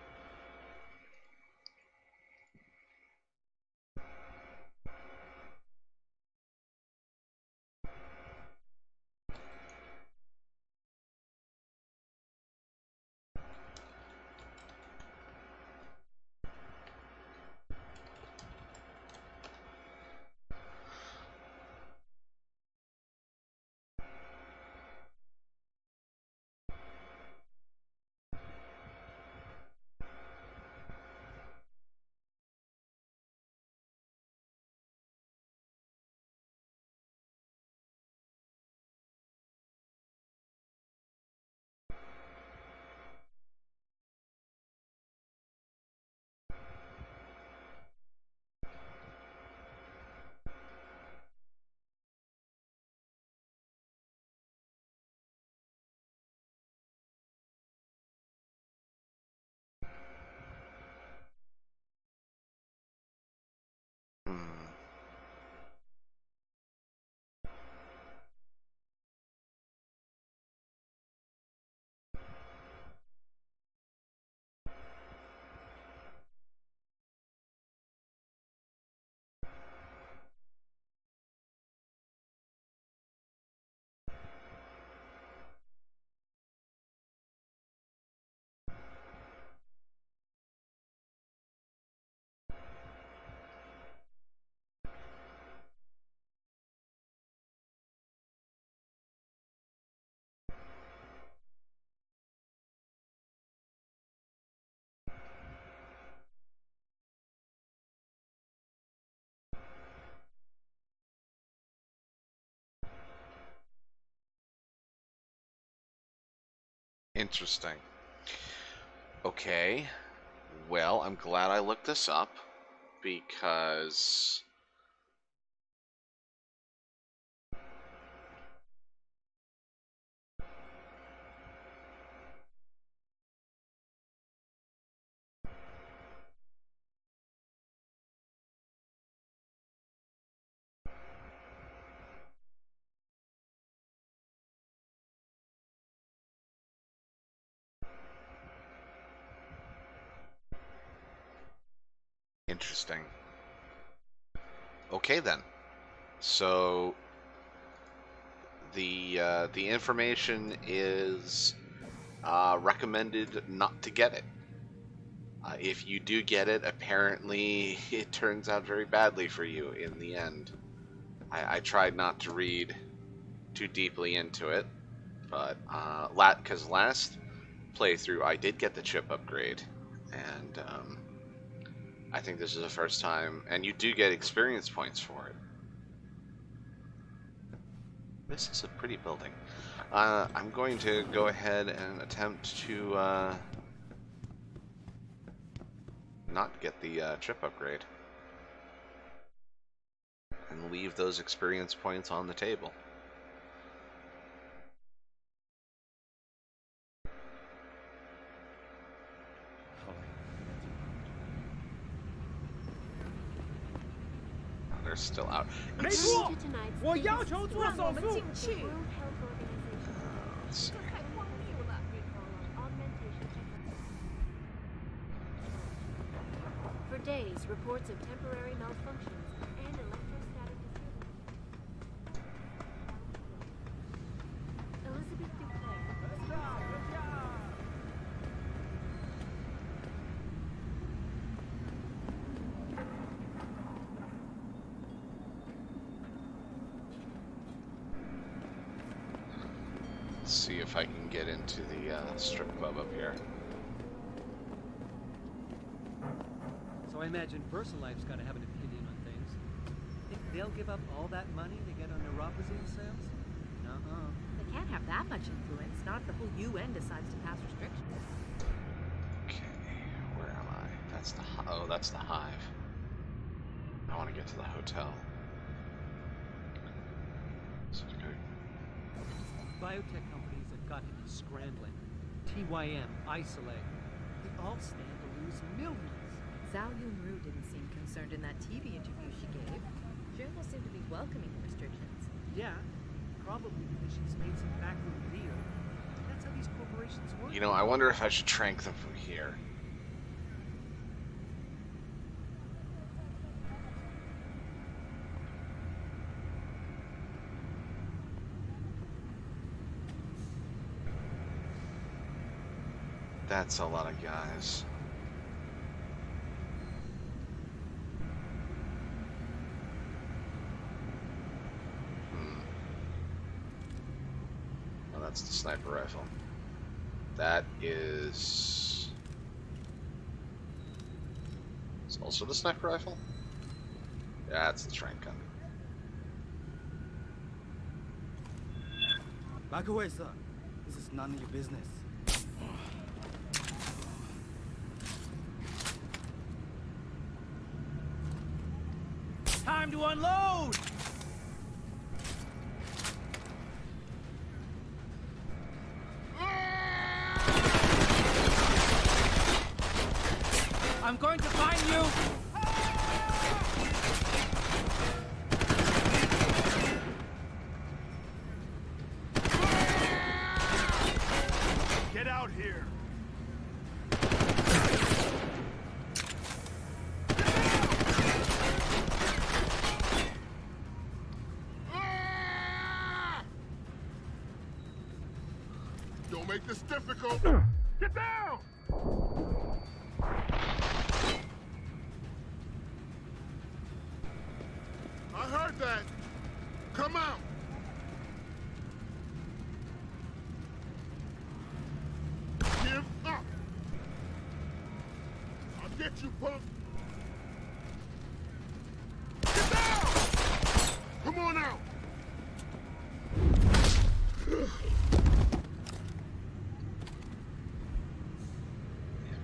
Interesting. Okay. Well, I'm glad I looked this up because interesting. Okay then. So the information is recommended not to get it. If you do get it, apparently it turns out very badly for you in the end. I tried not to read too deeply into it, but because last playthrough I did get the chip upgrade, and I think this is the first time, and you do get experience points for it. This is a pretty building. I'm going to go ahead and attempt to not get the chip upgrade and leave those experience points on the table. They're still out. 没错，我要求做手术。 For days, reports of temporary malfunctions and electrostatic disturbances. Elizabeth Duclair. Let's see if I can get into the strip club up here. So I imagine VersaLife's got to have an opinion on things. Think they'll give up all that money to get on neuropozyne sales? Uh-uh. They can't have that much influence. Not if the whole UN decides to pass restrictions. Okay, where am I? That's the that's the hive. I want to get to the hotel. So Biotech companies have got to be scrambling. TYM, Isolate. They all stand to lose millions. Zhao Yunru didn't seem concerned in that TV interview she gave. Journals seem to be welcoming the restrictions. Yeah, probably because she's made some backroom deal. That's how these corporations work. you know, I wonder if I should trank them from here. That's a lot of guys. Oh, that's the sniper rifle. That is... It's also the sniper rifle? Yeah, that's the trank gun. Back away, sir. This is none of your business. Time to unload! I'm going to find you! Get out here! Don't make this difficult! Get down! I heard that! Come out! Give up! I'll get you, punk! Get down! Come on out!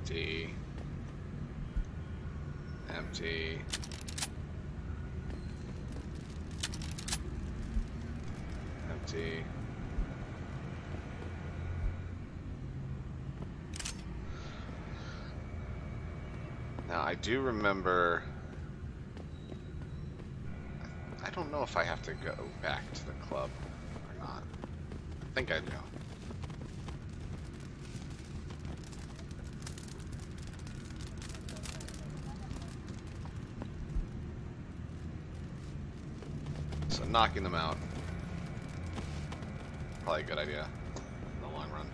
Empty. Empty. Empty. Now, I do remember... I don't know if I have to go back to the club or not. I think I do. So knocking them out, probably a good idea in the long run.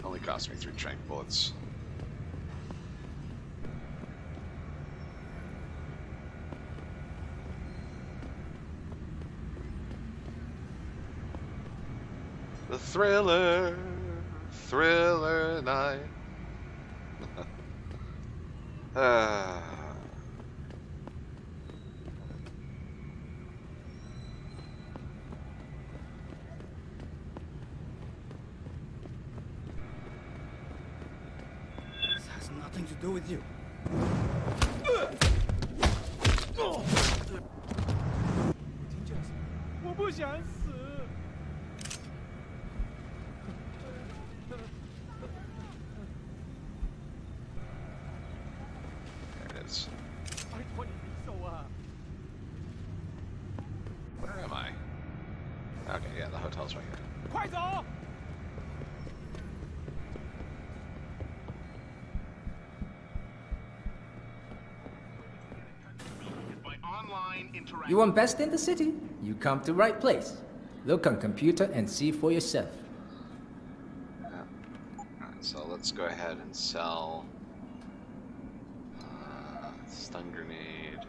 Only cost me 3 trank bullets. The thriller night. This has nothing to do with you. 我不想死。 There it is. 拜托你别走啊！ Where am I? Okay, yeah, the hotel's right here. 快走！ You want best in the city? You come to right place. Look on computer and see for yourself. Yeah. Alright, so let's go ahead and sell stun grenade,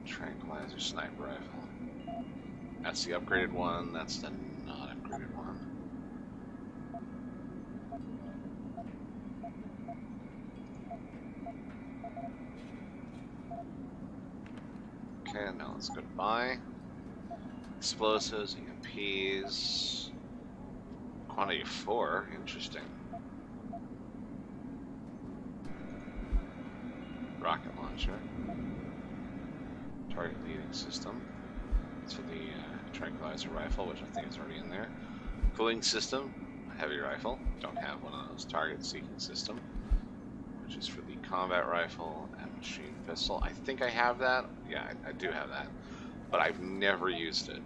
tranquilizer, sniper rifle. That's the upgraded one, that's the not upgraded one. Okay, now let's go to buy. Explosives, EMPs. Quantity 4, interesting. Rocket launcher. Target leading system. That's for the tranquilizer rifle, which I think is already in there. Cooling system, heavy rifle. Don't have one of those. Target seeking system, which is for the combat rifle and machine pistol. I think I have that. Yeah, I do have that, but I've never used it.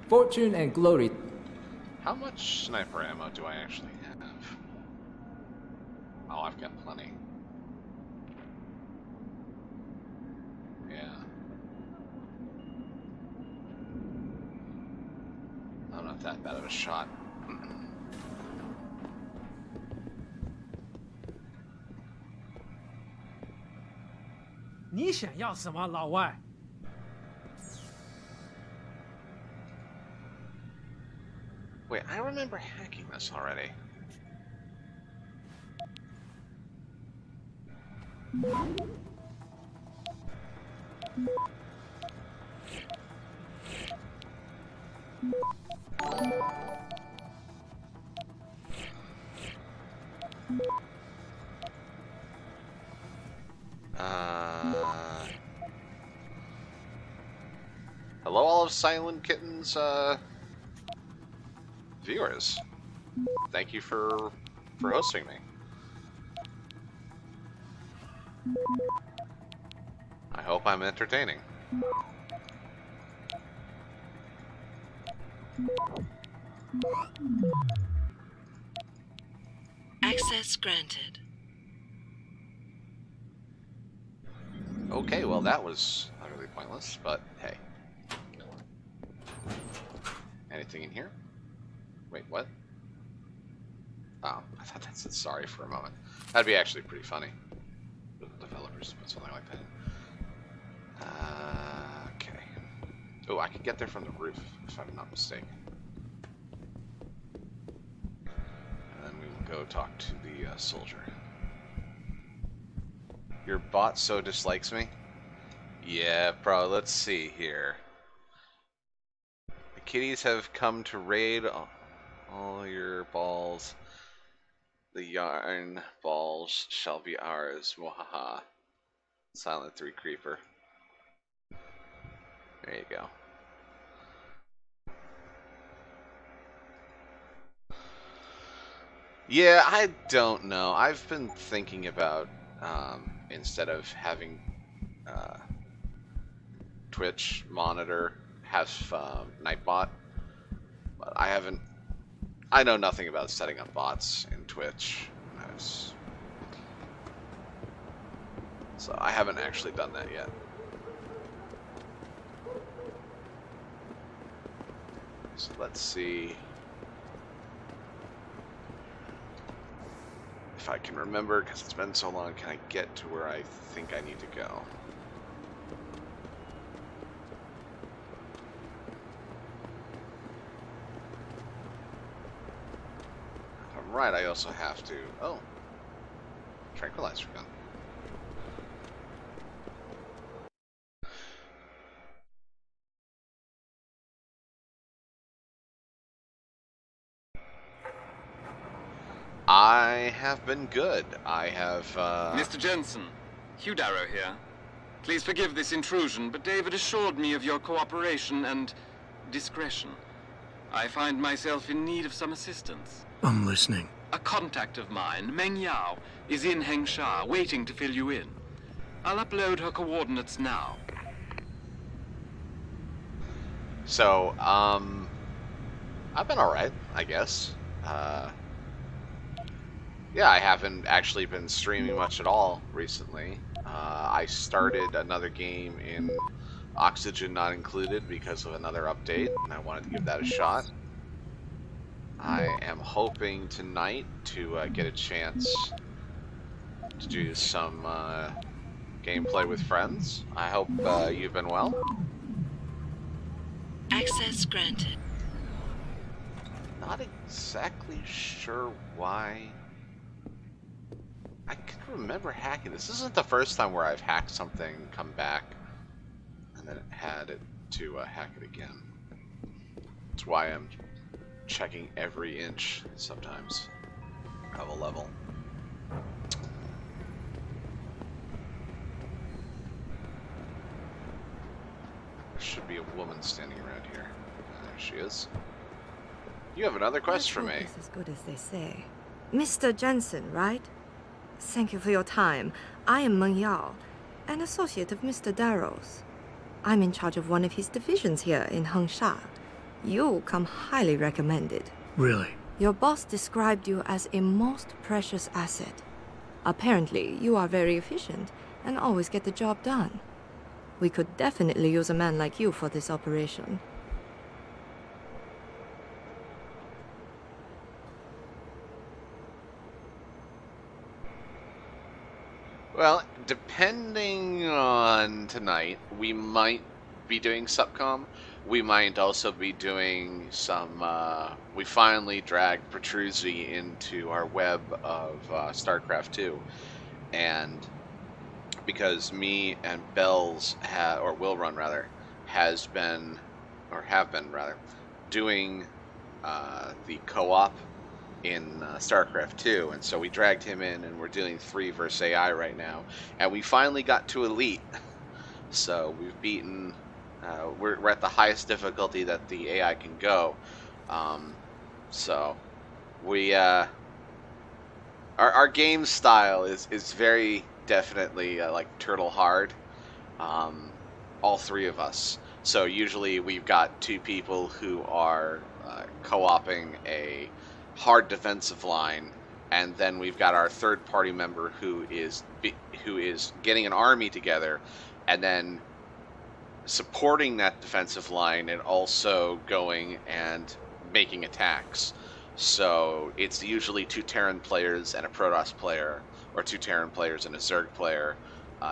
Fortune and glory. How much sniper ammo do I actually have? Oh, I've got plenty. Yeah. I'm not that bad of a shot. 你想要什么，老外？ Wait, I remember hacking this already. Hello, all of Silent Kitten's viewers. Thank you for hosting me. I hope I'm entertaining. Access granted. Okay, well that was utterly pointless, but hey. Anything in here? Wait, what? Oh, I thought that said sorry for a moment. That'd be actually pretty funny. The developer Just put something like that. Okay. Oh, I could get there from the roof, if I'm not mistaken. And then we will go talk to the soldier. Your bot so dislikes me? Yeah, bro, let's see here. The kitties have come to raid all your balls. The yarn balls shall be ours. Wahaha. Silent 3 Creeper. There you go. Yeah, I don't know. I've been thinking about instead of having Twitch monitor have Nightbot, but I haven't. I know nothing about setting up bots in Twitch, so I haven't actually done that yet. So let's see if I can remember, because it's been so long. Can I get to where I think I need to go? If I'm right, I also have to... Oh. Tranquilizer gun. I have been good. I have, Mr. Jensen, Hugh Darrow here. Please forgive this intrusion, but David assured me of your cooperation and discretion. I find myself in need of some assistance. I'm listening. A contact of mine, Meng Yao, is in Hengsha, waiting to fill you in. I'll upload her coordinates now. So, I've been alright, I guess. Yeah, I haven't actually been streaming much at all recently. I started another game in Oxygen Not Included because of another update, and I wanted to give that a shot. I am hoping tonight to get a chance to do some gameplay with friends. I hope you've been well. Access granted. Not exactly sure why. I can remember hacking. This isn't the first time where I've hacked something, come back, and then had it to hack it again. That's why I'm checking every inch sometimes of a level. There should be a woman standing around here. There she is. You have another quest for me. It's as good as they say. Mr. Jensen, right? Thank you for your time. I am Meng Yao, an associate of Mr. Darrow's. I'm in charge of one of his divisions here in Hengsha. You come highly recommended. Really? Your boss described you as a most precious asset. Apparently, you are very efficient and always get the job done. We could definitely use a man like you for this operation. Well, depending on tonight, we might be doing Subcom. We might also be doing some, we finally dragged Petruzzi into our web of StarCraft 2. And because me and Bells, or Will Run rather, have been doing the co-op in StarCraft 2, and so we dragged him in, and we're doing 3 versus AI right now, and we finally got to Elite. So we've beaten, we're at the highest difficulty that the AI can go. So we, our game style is very definitely like turtle hard, all 3 of us. So usually we've got 2 people who are co-oping a hard defensive line, and then we've got our third party member who is getting an army together and then supporting that defensive line and also going and making attacks. So it's usually 2 Terran players and a Protoss player, or 2 Terran players and a Zerg player,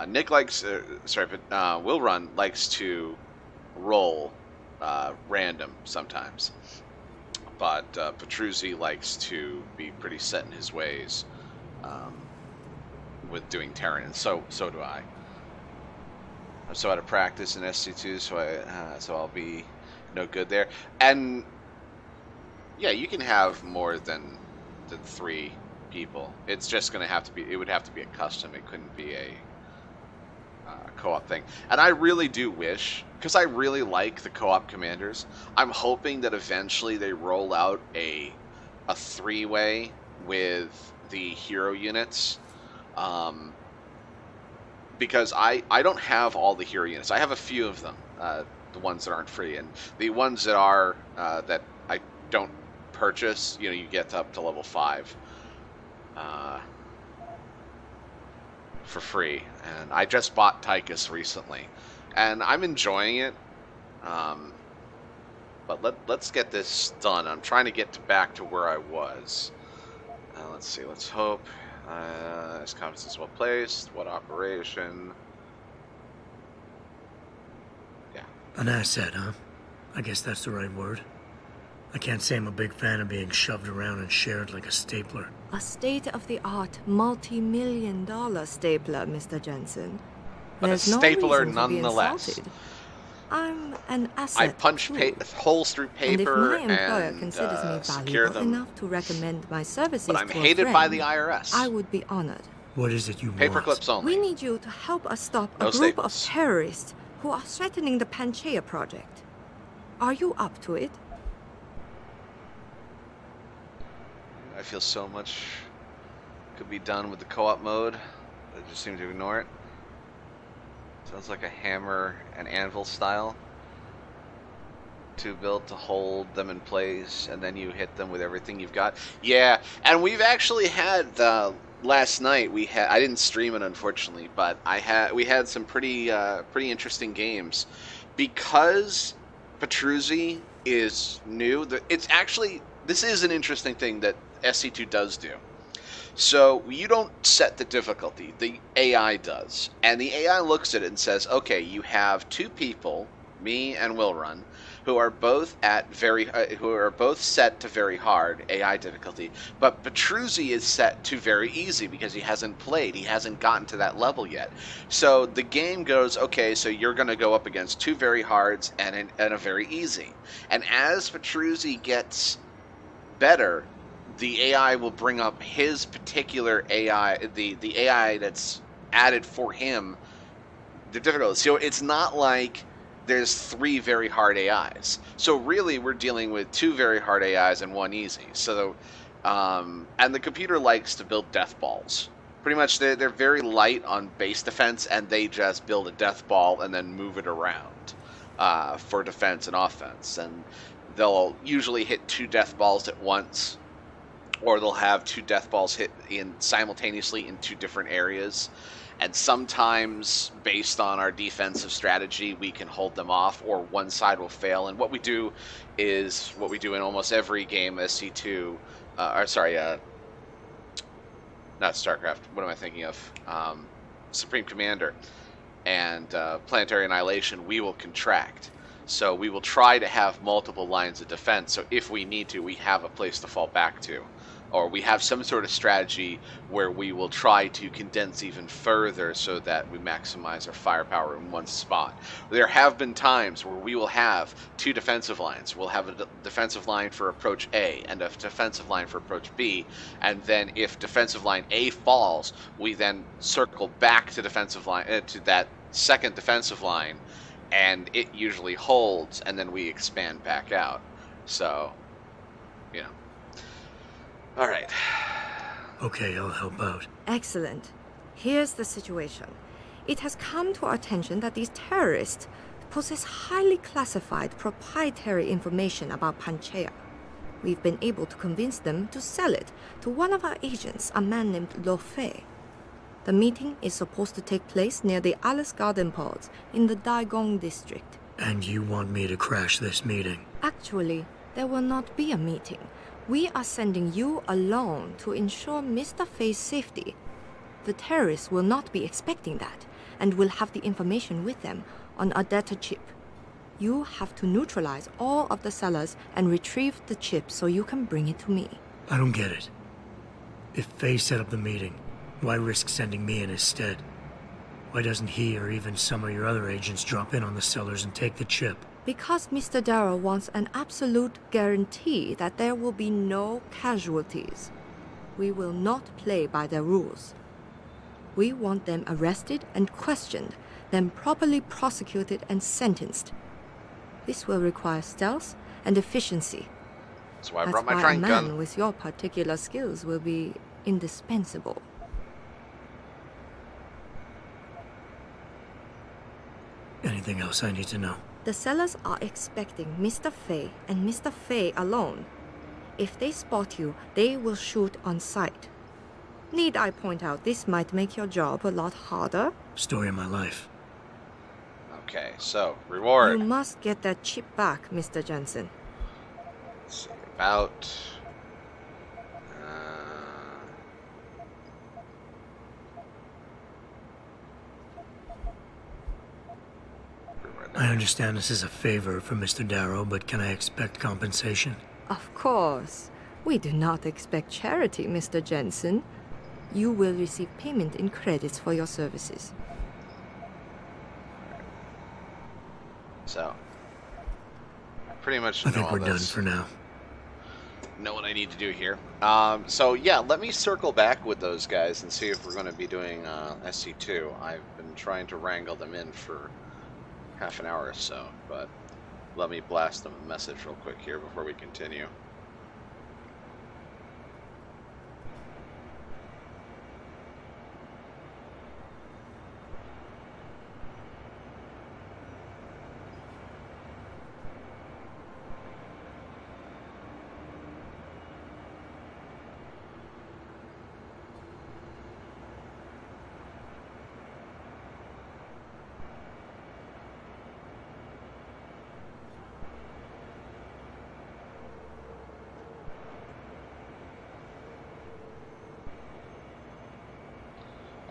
Nick likes, Will Run likes to roll random sometimes, but Petruzzi likes to be pretty set in his ways with doing Terran, and so do I. I'm so out of practice in SC2, so I'll be no good there. And yeah, you can have more than 3 people. It's just going to have to be. It would have to be a custom. It couldn't be a co-op thing. And I really do wish, because I really like the co-op commanders. I'm hoping that eventually they roll out a 3-way with the hero units. Because I don't have all the hero units. I have a few of them, the ones that aren't free, and the ones that are that I don't purchase. You know, you get up to level 5 for free, and I just bought Tychus recently, and I'm enjoying it. But let's get this done. I'm trying to get back to where I was. Let's see. Let's hope. This conference is well placed. What operation? Yeah. An asset, huh? I guess that's the right word. I can't say I'm a big fan of being shoved around and shared like a stapler. A state-of-the-art, multi-million-dollar stapler, Mr. Jensen. But There's a stapler no nonetheless. I'm an asset. I punch holes through paper and if my employer considers me secure valuable them. enough to recommend my services But I'm to a hated friend, by the IRS. I would be honored. What is it you Paper want? clips only. We need you to help us stop No a group of staples. terrorists who are threatening the Panchaea project. Are you up to it? I feel so much could be done with the co-op mode. I just seem to ignore it. Sounds like a hammer and anvil style. 2 built to hold them in place, and then you hit them with everything you've got. Yeah, and we've actually had last night. I didn't stream it unfortunately, but we had some pretty interesting games because Petruzzi is new. This is an interesting thing that SC2 does do. So you don't set the difficulty, the AI does. And the AI looks at it and says, okay, you have 2 people, me and Will Run, who are both set to very hard AI difficulty, but Petruzzi is set to very easy because he hasn't played, he hasn't gotten to that level yet. So the game goes, okay, so you're going to go up against 2 very hards and a very easy. And as Petruzzi gets better, the AI will bring up his particular AI, the AI that's added for him, the difficulty. So it's not like there's 3 very hard AIs. So really, we're dealing with 2 very hard AIs and 1 easy. So, and the computer likes to build death balls. Pretty much, they're very light on base defense, and they just build a death ball and then move it around for defense and offense. And they'll usually hit 2 death balls at once, or they'll have 2 death balls hit simultaneously in 2 different areas. And sometimes, based on our defensive strategy, we can hold them off, or one side will fail. And what we do is what we do in almost every game, SC2, not StarCraft, what am I thinking of? Supreme Commander and Planetary Annihilation, we will contract. So we will try to have multiple lines of defense, so if we need to, we have a place to fall back to. Or we have some sort of strategy where we will try to condense even further so that we maximize our firepower in one spot. There have been times where we will have 2 defensive lines. We'll have a defensive line for approach A and a defensive line for approach B, and then if defensive line A falls, we then circle back to defensive line to that second defensive line, and it usually holds, and then we expand back out. So, you know. All right. Okay, I'll help out. Excellent. Here's the situation. It has come to our attention that these terrorists possess highly classified proprietary information about Panchaea. We've been able to convince them to sell it to one of our agents, a man named Lo Fei. The meeting is supposed to take place near the Alice Garden pods in the Daigong district. And you want me to crash this meeting? Actually, there will not be a meeting. We are sending you alone to ensure Mr. Fei's safety. The terrorists will not be expecting that, and will have the information with them on a data chip. You have to neutralize all of the sellers and retrieve the chip so you can bring it to me. I don't get it. If Faye set up the meeting, why risk sending me in his stead? Why doesn't he or even some of your other agents drop in on the sellers and take the chip? Because Mr. Darrow wants an absolute guarantee that there will be no casualties. We will not play by their rules. We want them arrested and questioned, then properly prosecuted and sentenced. This will require stealth and efficiency. That's why I That's brought my why trank a man gun. with your particular skills will be indispensable. Anything else I need to know? The sellers are expecting Mr. Faye and Mr. Faye alone. If they spot you, they will shoot on sight. Need I point out this might make your job a lot harder? Story of my life. Okay, so, reward. You must get that chip back, Mr. Jensen. Let's see, about... I understand this is a favor for Mr. Darrow, but can I expect compensation? Of course. We do not expect charity, Mr. Jensen. You will receive payment in credits for your services. So, I pretty much I know think all we're done this. for now. Know what I need to do here. So yeah, let me circle back with those guys and see if we're going to be doing SC2. I've been trying to wrangle them in for half an hour or so, but let me blast them a message real quick here before we continue.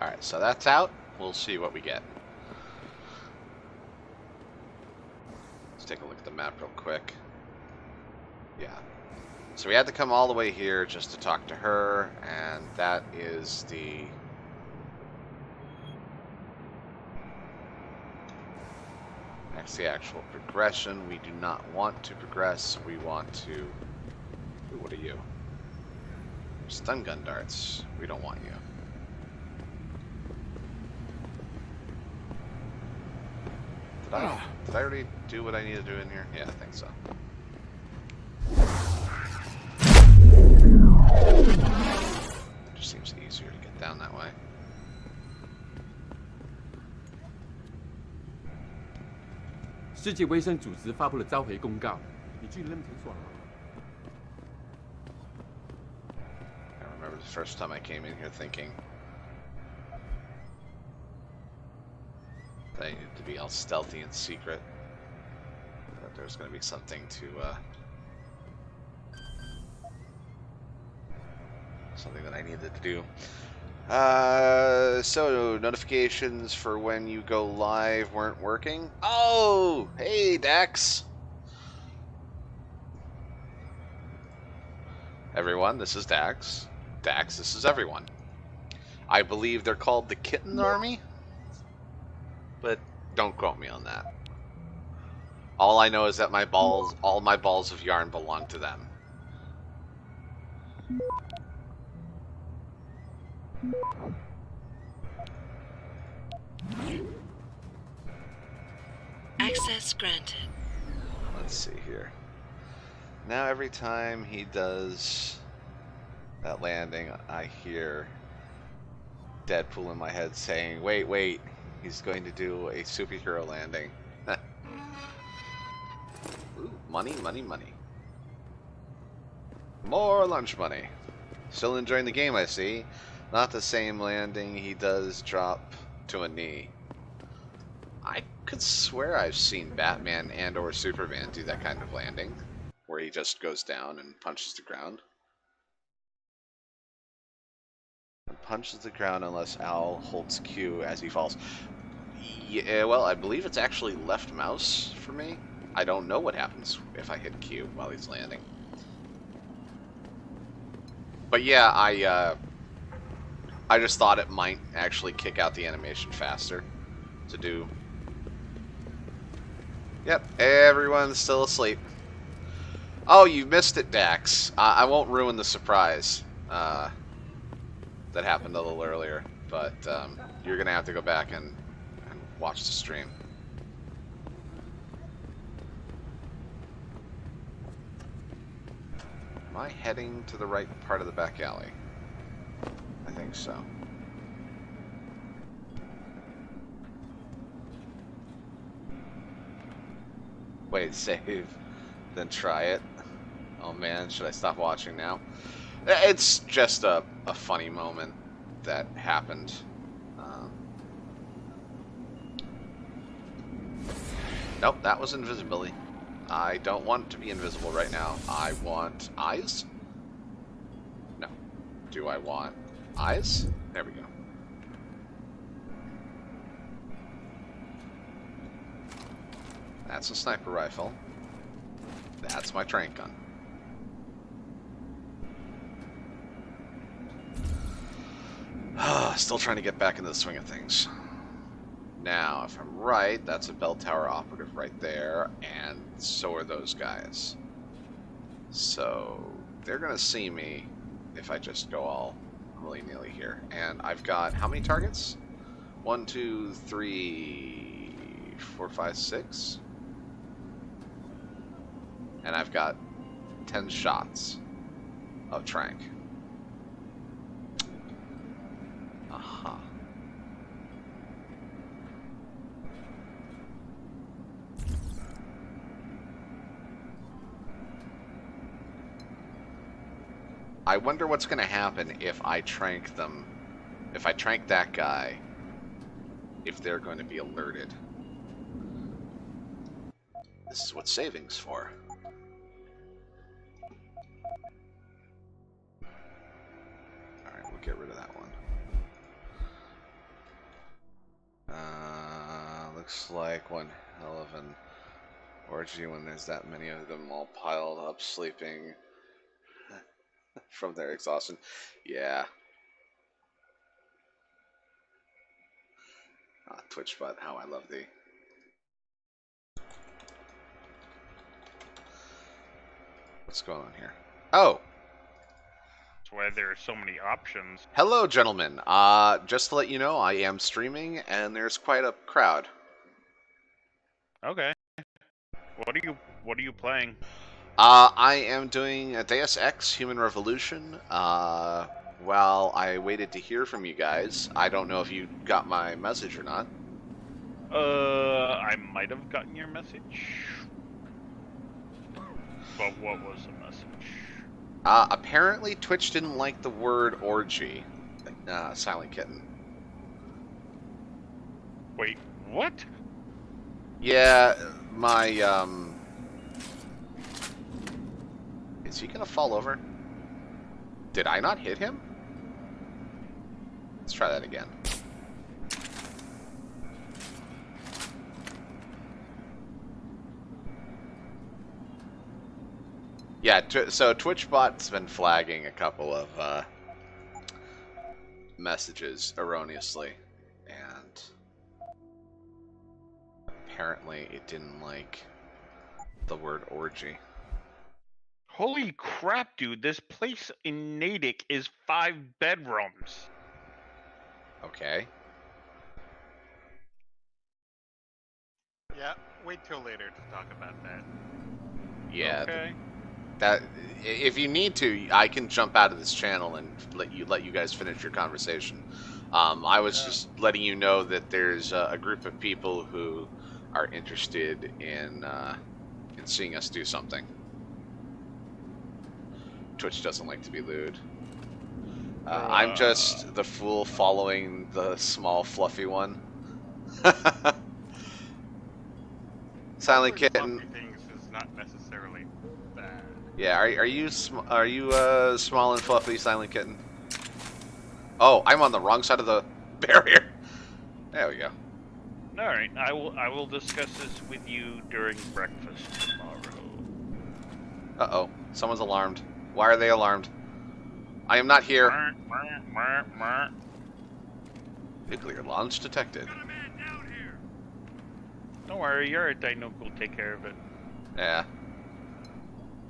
Alright, so that's out. We'll see what we get. Let's take a look at the map real quick. Yeah. So we had to come all the way here just to talk to her, and that is the... That's the actual progression. We do not want to progress. We want to... Ooh, what are you? Stun gun darts. We don't want you. Did I already do what I need to do in here? Yeah, I think so. It just seems easier to get down that way. "世界卫生组织发布了召回公告，你去扔挺爽吗？" I remember the first time I came in here thinking that I needed to be all stealthy and secret. That there's going to be something to, something that I needed to do. So notifications for when you go live weren't working. Oh, hey Dax. Everyone, this is Dax. Dax, this is everyone. I believe they're called the Kitten Army, but don't quote me on that. All I know is that my balls, all my balls of yarn belong to them. Access granted. Let's see here. Now every time he does that landing, I hear Deadpool in my head saying, wait, wait, he's going to do a superhero landing. Ooh, money, money, money. More lunch money. Still enjoying the game, I see. Not the same landing. He does drop to a knee. I could swear I've seen Batman and or Superman do that kind of landing, where he just goes down and punches the ground. And punches the ground unless Al holds Q as he falls. Yeah, well, I believe it's actually left mouse for me. I don't know what happens if I hit Q while he's landing. But yeah, I just thought it might actually kick out the animation faster to do. Yep, everyone's still asleep. Oh, you missed it, Dax. I won't ruin the surprise that happened a little earlier, but you're going to have to go back and watch the stream. Am I heading to the right part of the back alley? I think so. Wait, save, then try it. Oh man, should I stop watching now? It's just a funny moment that happened. Nope, that was invisibility. I don't want to be invisible right now. I want eyes? No. Do I want eyes? There we go. That's a sniper rifle. That's my trank gun. Still trying to get back into the swing of things. Now, if I'm right, that's a bell tower operative right there, and so are those guys. So, they're gonna see me if I just go all willy-nilly here. And I've got how many targets? 1, 2, 3, 4, 5, 6. And I've got 10 shots of trank. Aha. I wonder what's going to happen if I trank them, if I trank that guy, if they're going to be alerted. This is what saving's for. Alright, we'll get rid of that one. Looks like one hell of an orgy when there's that many of them all piled up sleeping from their exhaustion. Yeah. Twitch bot, how I love thee. What's going on here? Oh! That's why there are so many options. Hello, gentlemen. Just to let you know, I am streaming, and there's quite a crowd. Okay. What are you playing? I am doing a Deus Ex Human Revolution. While I waited to hear from you guys, I don't know if you got my message or not. I might have gotten your message. But what was the message? Apparently Twitch didn't like the word orgy. Silent Kitten. Wait, what? Yeah, my, Is he gonna fall over? Did I not hit him? Let's try that again. Yeah, so TwitchBot's been flagging a couple of messages erroneously, and apparently it didn't like the word orgy. Holy crap, dude. This place in Natick is 5 bedrooms. Okay. Yeah, wait till later to talk about that. Yeah. Okay. That if you need to, I can jump out of this channel and let you guys finish your conversation. I was just letting you know that there's a group of people who are interested in seeing us do something. Twitch doesn't like to be lewd. I'm just the fool following the small, fluffy one. Silent Kitten. Things is not necessarily bad. Yeah, are you small and fluffy, Silent Kitten? Oh, I'm on the wrong side of the barrier. There we go. All right, I will discuss this with you during breakfast tomorrow. Uh-oh. Someone's alarmed. Why are they alarmed? I am not here. Nuclear launch detected. Don't worry, your dino will take care of it. Yeah.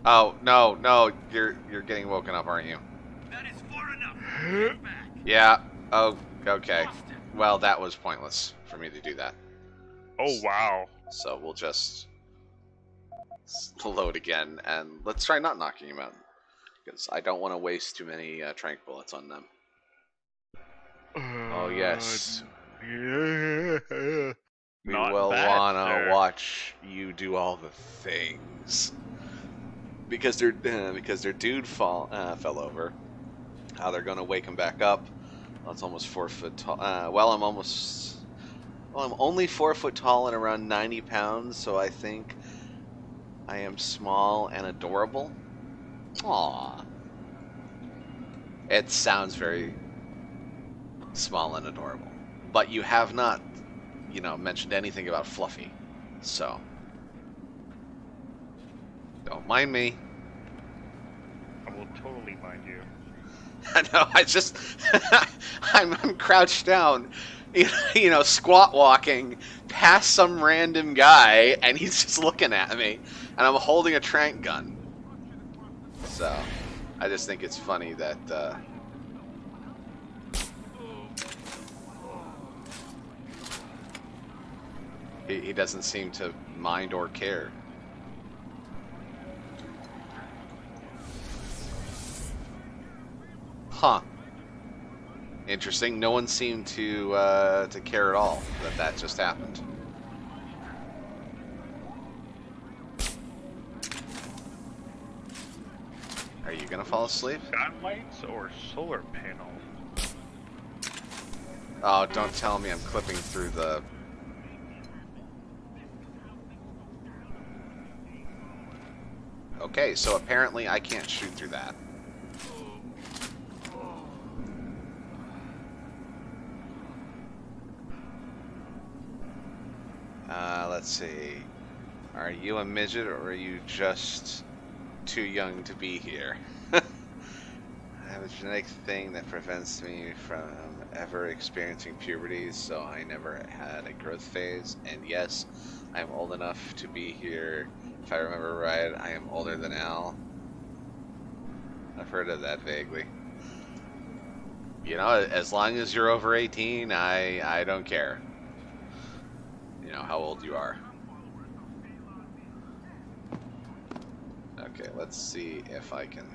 Oh, no, you're getting woken up, aren't you? That is far enough. Yeah. Oh, okay. Well, that was pointless for me to do that. Oh, wow. So we'll just load again, and let's try not knocking him out, because I don't want to waste too many tranq bullets on them. Oh, yes. We Not will bad, wanna sir. watch you do all the things. Because their dude fell over. How they're gonna wake him back up. Well, it's almost 4 foot tall. I'm only 4 foot tall and around 90 pounds, so I think I am small and adorable. Aww. It sounds very small and adorable. But you have not, mentioned anything about Fluffy. So, don't mind me. I will totally mind you. No, I'm crouched down, squat walking past some random guy, and he's just looking at me, and I'm holding a tranq gun. So, I just think it's funny that, he doesn't seem to mind or care. Huh. Interesting. No one seemed to care at all that just happened. Are you gonna fall asleep? Skylights or solar panel? Oh, don't tell me I'm clipping through the... Okay, so apparently I can't shoot through that. Let's see. Are you a midget or are you just too young to be here? I have a genetic thing that prevents me from ever experiencing puberty, so I never had a growth phase. And yes, I am old enough to be here. If I remember right, I am older than Al. I've heard of that vaguely. As long as you're over 18, I don't care. How old you are. Okay, let's see if I can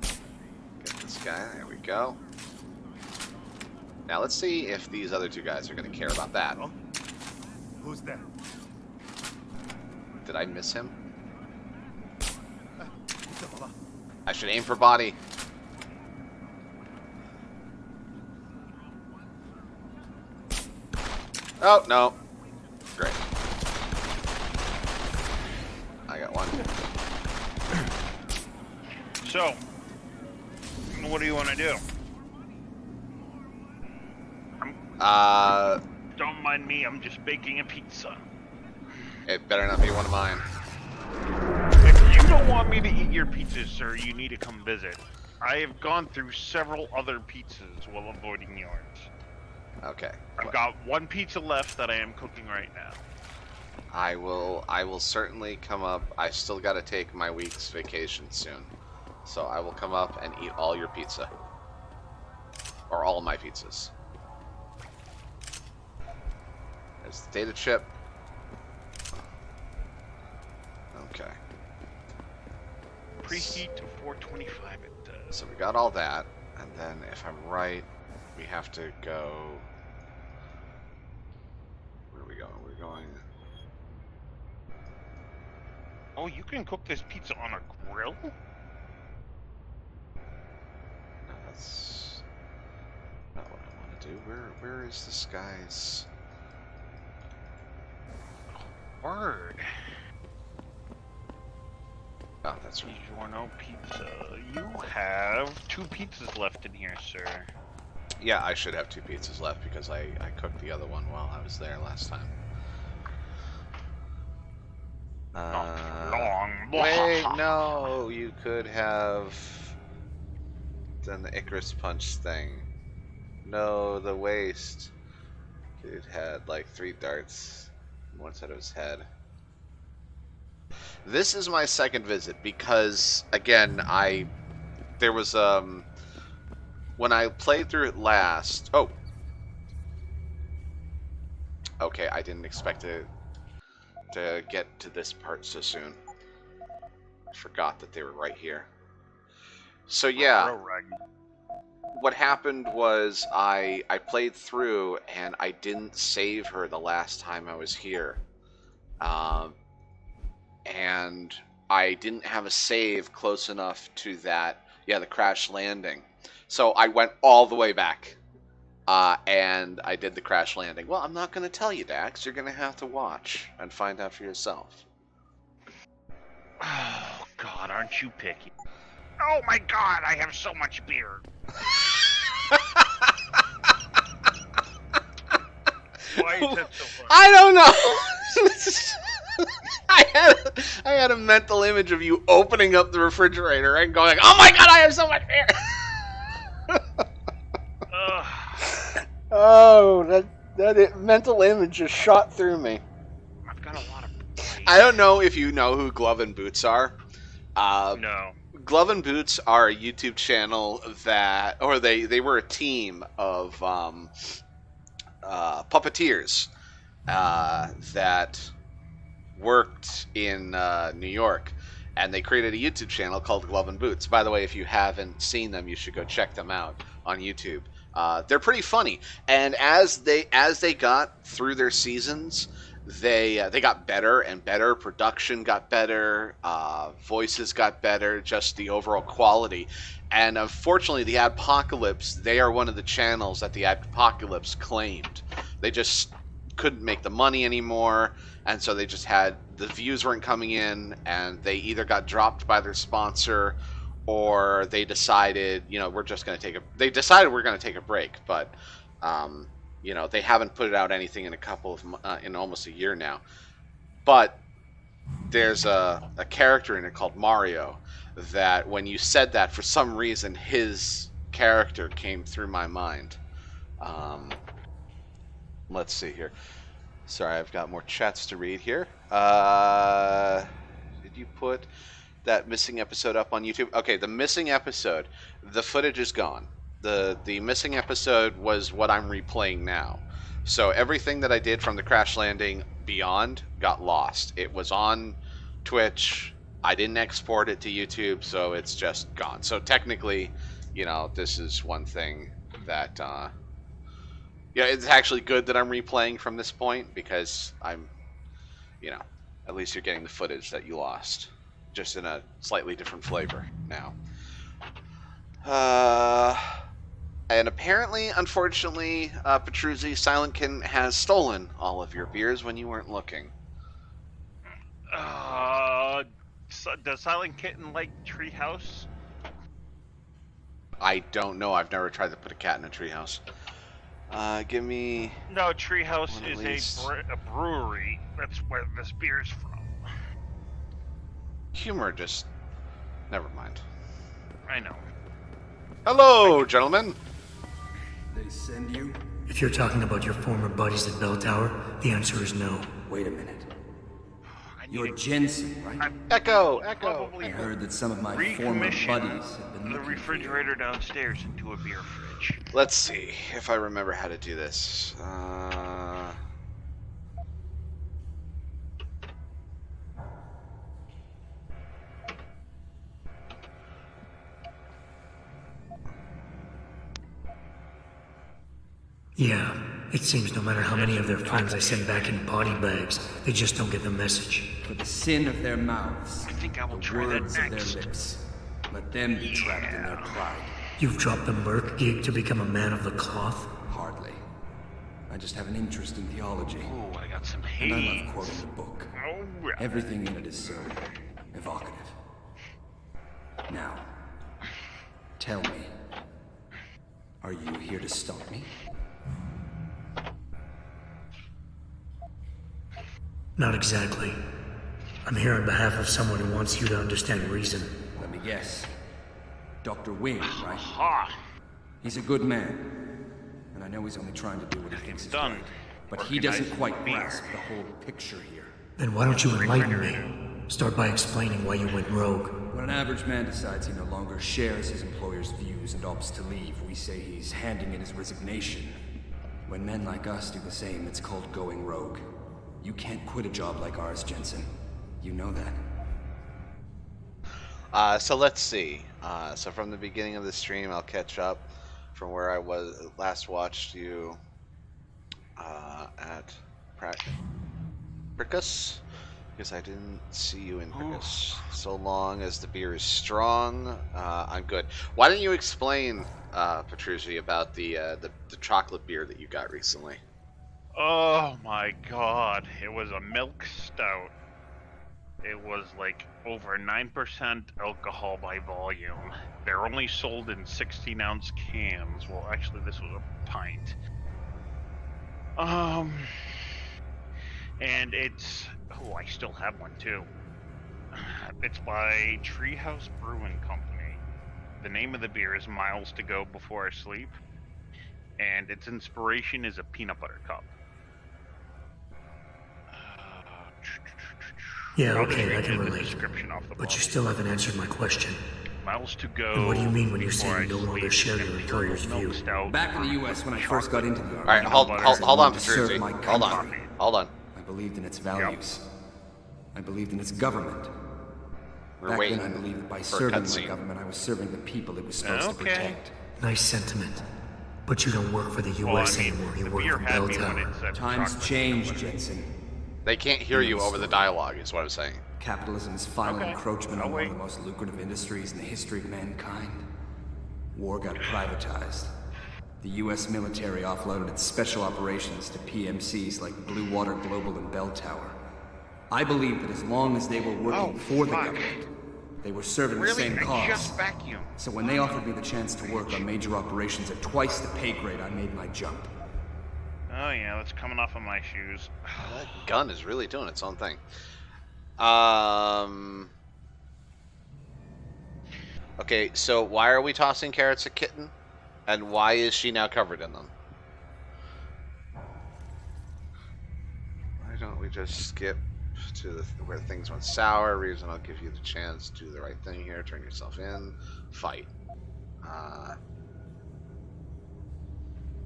get this guy. There we go. Now let's see if these other two guys are going to care about that. Who's that? Did I miss him? I should aim for body. Oh, no. Great. I got one. So, what do you want to do? Don't mind me, I'm just baking a pizza. It better not be one of mine. If you don't want me to eat your pizzas, sir, you need to come visit. I have gone through several other pizzas while avoiding yours. Okay. I've got one pizza left that I am cooking right now. I will certainly come up. I still got to take my week's vacation soon. So I will come up and eat all your pizza. Or all my pizzas. There's the data chip. Okay. Preheat to 425 it does. So we got all that. And then if I'm right, we have to go... Where are we going? We're going... Oh, you can cook this pizza on a grill? No, that's not what I want to do. Where is this guy's... Word. Oh, that's right. DiGiorno pizza. You have 2 pizzas left in here, sir. Yeah, I should have 2 pizzas left because I cooked the other one while I was there last time. Wait, no, you could have done the Icarus Punch thing. No, the waist. It had like 3 darts on one side of his head. This is my second visit because, again, there was when I played through it last. Oh, okay, I didn't expect to get to this part so soon. I forgot that they were right here. So yeah, what happened was I played through and I didn't save her the last time I was here. And I didn't have a save close enough to that, the crash landing. So I went all the way back, and I did the crash landing. Well, I'm not going to tell you, Dax. You're going to have to watch and find out for yourself. Oh, God, aren't you picky? Oh, my God, I have so much beer. Why is that so funny? I don't know. I had a mental image of you opening up the refrigerator and going, "Oh my God, I have so much beer!" Oh, that mental image just shot through me. I've got a lot of. I don't know if you know who Glove and Boots are. No. Glove and Boots are a YouTube channel they were a team of puppeteers that worked in New York, and they created a YouTube channel called Glove and Boots. By the way, if you haven't seen them, you should go check them out on YouTube. They're pretty funny, and as they got through their seasons, they got better and better. Production got better, voices got better, just the overall quality. And unfortunately, the Adpocalypse, they are one of the channels that the Adpocalypse claimed. They just couldn't make the money anymore, and so they just had, the views weren't coming in, and they either got dropped by their sponsor, or they decided, we're going to take a break. But they haven't put out anything in almost a year now. But there's a character in it called Mario that, when you said that, for some reason his character came through my mind. Let's see here. Sorry, I've got more chats to read here. Did you put that missing episode up on YouTube? Okay, the missing episode, the footage is gone. The missing episode was what I'm replaying now. So everything that I did from the crash landing beyond got lost. It was on Twitch. I didn't export it to YouTube, so it's just gone. So technically, this is one thing that it's actually good that I'm replaying from this point, because I'm, at least you're getting the footage that you lost, just in a slightly different flavor now. And apparently, unfortunately, Petruzzi, Silentkin has stolen all of your beers when you weren't looking. Does Silent Kitten like Treehouse? I don't know. I've never tried to put a cat in a treehouse. Give me... No, Treehouse is a brewery. That's where this beer's from. Humor just... Never mind. I know. Hello, gentlemen. They send you? If you're talking about your former buddies at Bell Tower, the answer is no. Wait a minute. You're Jensen, right? Echo! I heard that some of my former buddies have been the refrigerator downstairs into a beer fridge. Let's see if I remember how to do this. Yeah, it seems no matter how many of their friends I send back in body bags, they just don't get the message. For the sin of their mouths, I think I will the try words that of their next. lips, let them be trapped in their pride. You've dropped the merc gig to become a man of the cloth? Hardly. I just have an interest in theology. Ooh, I got some And I hay. love quoting the book. Oh, yeah. Everything in it is so evocative. Now, tell me, Are you here to stop me? Not exactly. I'm here on behalf of someone who wants you to understand reason. Let me guess. Dr. Wing, right? Aha! He's a good man. And I know he's only trying to do what he thinks is right. But he doesn't quite grasp the whole picture here. Then why don't you enlighten me? Start by explaining why you went rogue. When an average man decides he no longer shares his employer's views and opts to leave, we say he's handing in his resignation. When men like us do the same, it's called going rogue. You can't quit a job like ours, Jensen. You know that. So let's see. So from the beginning of the stream, I'll catch up from where I was last watched you at Prickus, because I didn't see you in Prickus. So long as the beer is strong, I'm good. Why don't you explain, Petruzzi, about the chocolate beer that you got recently? Oh my god, it was a milk stout. It was like over 9% alcohol by volume. They're only sold in 16-ounce cans. Well, actually, this was a pint. And it's... Oh, I still have one, too. It's by Treehouse Brewing Company. The name of the beer is Miles to Go Before I Sleep. And its inspiration is a peanut butter cup. Yeah, okay, I can relate. But you still haven't answered my question. Miles to go. And what do you mean when you say you no longer share your employer's view? Back in the U.S. when I first got into the army. Alright, hold on, Petruzzi. Hold on. I believed in its values. I believed in its government. Back then I believed that by serving my government, I was serving the people it was supposed to protect. Nice sentiment. But you don't work for the U.S. anymore. You work for Bell Tower. Times change, Jensen. They can't hear you over the dialogue, is what I'm saying. Capitalism's final encroachment on one of the most lucrative industries in the history of mankind. War got privatized. The U.S. military offloaded its special operations to PMCs like Blue Water Global and Bell Tower. I believe that as long as they were working for the government, they were serving the same cause. So when they offered me the chance to work on major operations at twice the pay grade, I made my jump. Oh yeah, that's coming off of my shoes. That gun is really doing its own thing. Okay, so why are we tossing carrots at Kitten? And why is she now covered in them? Why don't we just skip to where things went sour? Reason I'll give you the chance to do the right thing here. Turn yourself in. Fight.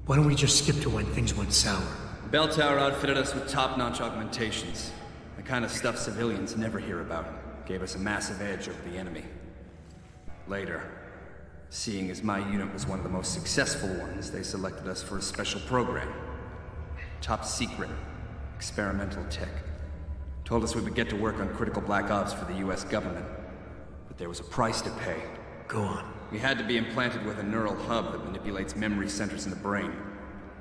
Why don't we just skip to when things went sour? Bell Tower outfitted us with top-notch augmentations. The kind of stuff civilians never hear about. Gave us a massive edge over the enemy. Later, seeing as my unit was one of the most successful ones, they selected us for a special program. Top secret, experimental tech. Told us we would get to work on critical black ops for the US government. But there was a price to pay. Go on. We had to be implanted with a neural hub that manipulates memory centers in the brain.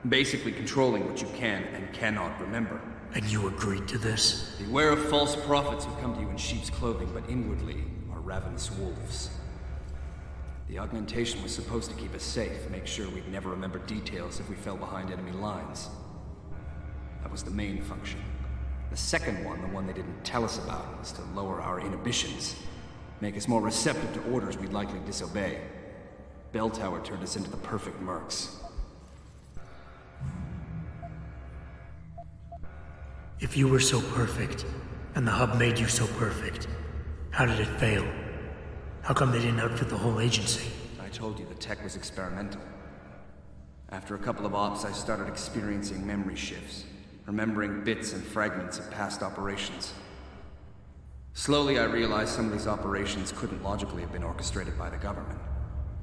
Basically controlling what you can and cannot remember. And you agreed to this? Beware of false prophets who come to you in sheep's clothing, but inwardly are ravenous wolves. The augmentation was supposed to keep us safe, make sure we'd never remember details if we fell behind enemy lines. That was the main function. The second one, the one they didn't tell us about, was to lower our inhibitions. Make us more receptive to orders we'd likely disobey. Bell Tower turned us into the perfect mercs. If you were so perfect, and the hub made you so perfect, how did it fail? How come they didn't outfit the whole agency? I told you the tech was experimental. After a couple of ops, I started experiencing memory shifts, remembering bits and fragments of past operations. Slowly, I realized some of these operations couldn't logically have been orchestrated by the government.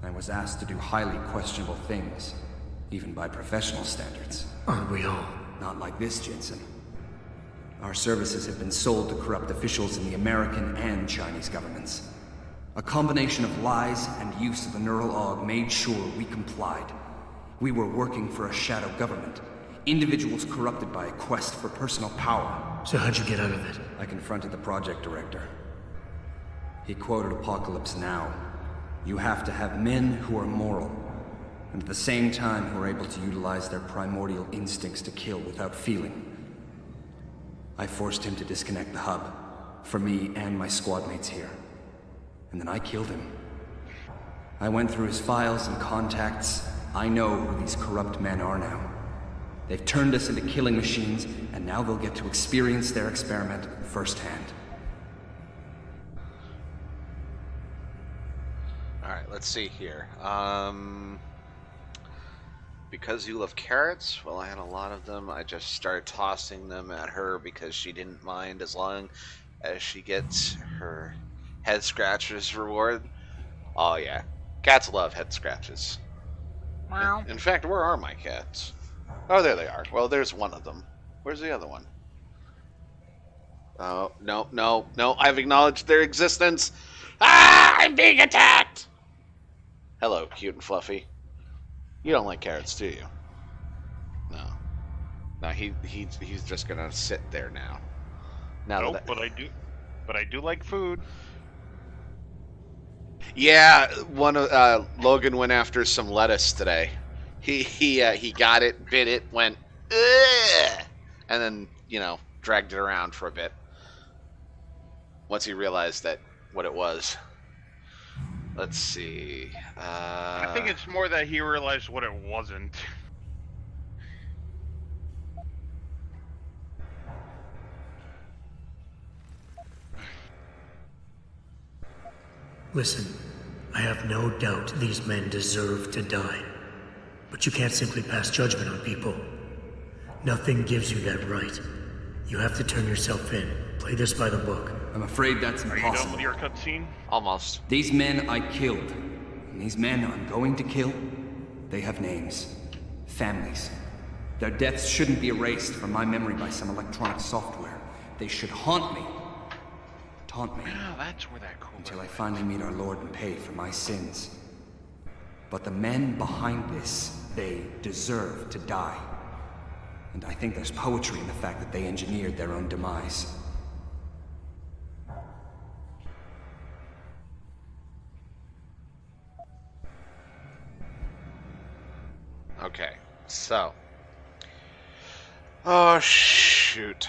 I was asked to do highly questionable things, even by professional standards. Aren't we all? Not like this, Jensen. Our services have been sold to corrupt officials in the American and Chinese governments. A combination of lies and use of the neural aug made sure we complied. We were working for a shadow government. Individuals corrupted by a quest for personal power. So how'd you get out of it? I confronted the project director. He quoted Apocalypse Now. You have to have men who are moral. and at the same time who are able to utilize their primordial instincts to kill without feeling. I forced him to disconnect the hub, for me and my squad mates here. And then I killed him. I went through his files and contacts. I know who these corrupt men are now. They've turned us into killing machines, and now they'll get to experience their experiment firsthand. Alright, let's see here. Because you love carrots, well, I had a lot of them. I just started tossing them at her because she didn't mind as long as she gets her head scratches reward. Oh yeah, cats love head scratches. Wow. In fact, where are my cats? Oh, there they are. Well, there's one of them. Where's the other one? Oh, no, no, no. I've acknowledged their existence. Ah, I'm being attacked! Hello, cute and fluffy. You don't like carrots, do you? No. No, he's just gonna sit there now. Nope, but I do like food. Yeah, Logan went after some lettuce today. He got it, bit it, went ugh, and then dragged it around for a bit. Once he realized that what it was. Let's see. I think it's more that he realized what it wasn't. Listen, I have no doubt these men deserve to die. But you can't simply pass judgment on people. Nothing gives you that right. You have to turn yourself in. Play this by the book. I'm afraid that's impossible. Are you done with your cutscene? Almost. These men I killed, and these men I'm going to kill, they have names, families. Their deaths shouldn't be erased from my memory by some electronic software. They should haunt me. Taunt me. Oh, that's where that cool until I finally meet our Lord and pay for my sins. But the men behind this, they deserve to die. And I think there's poetry in the fact that they engineered their own demise. Okay, so. Oh, shoot.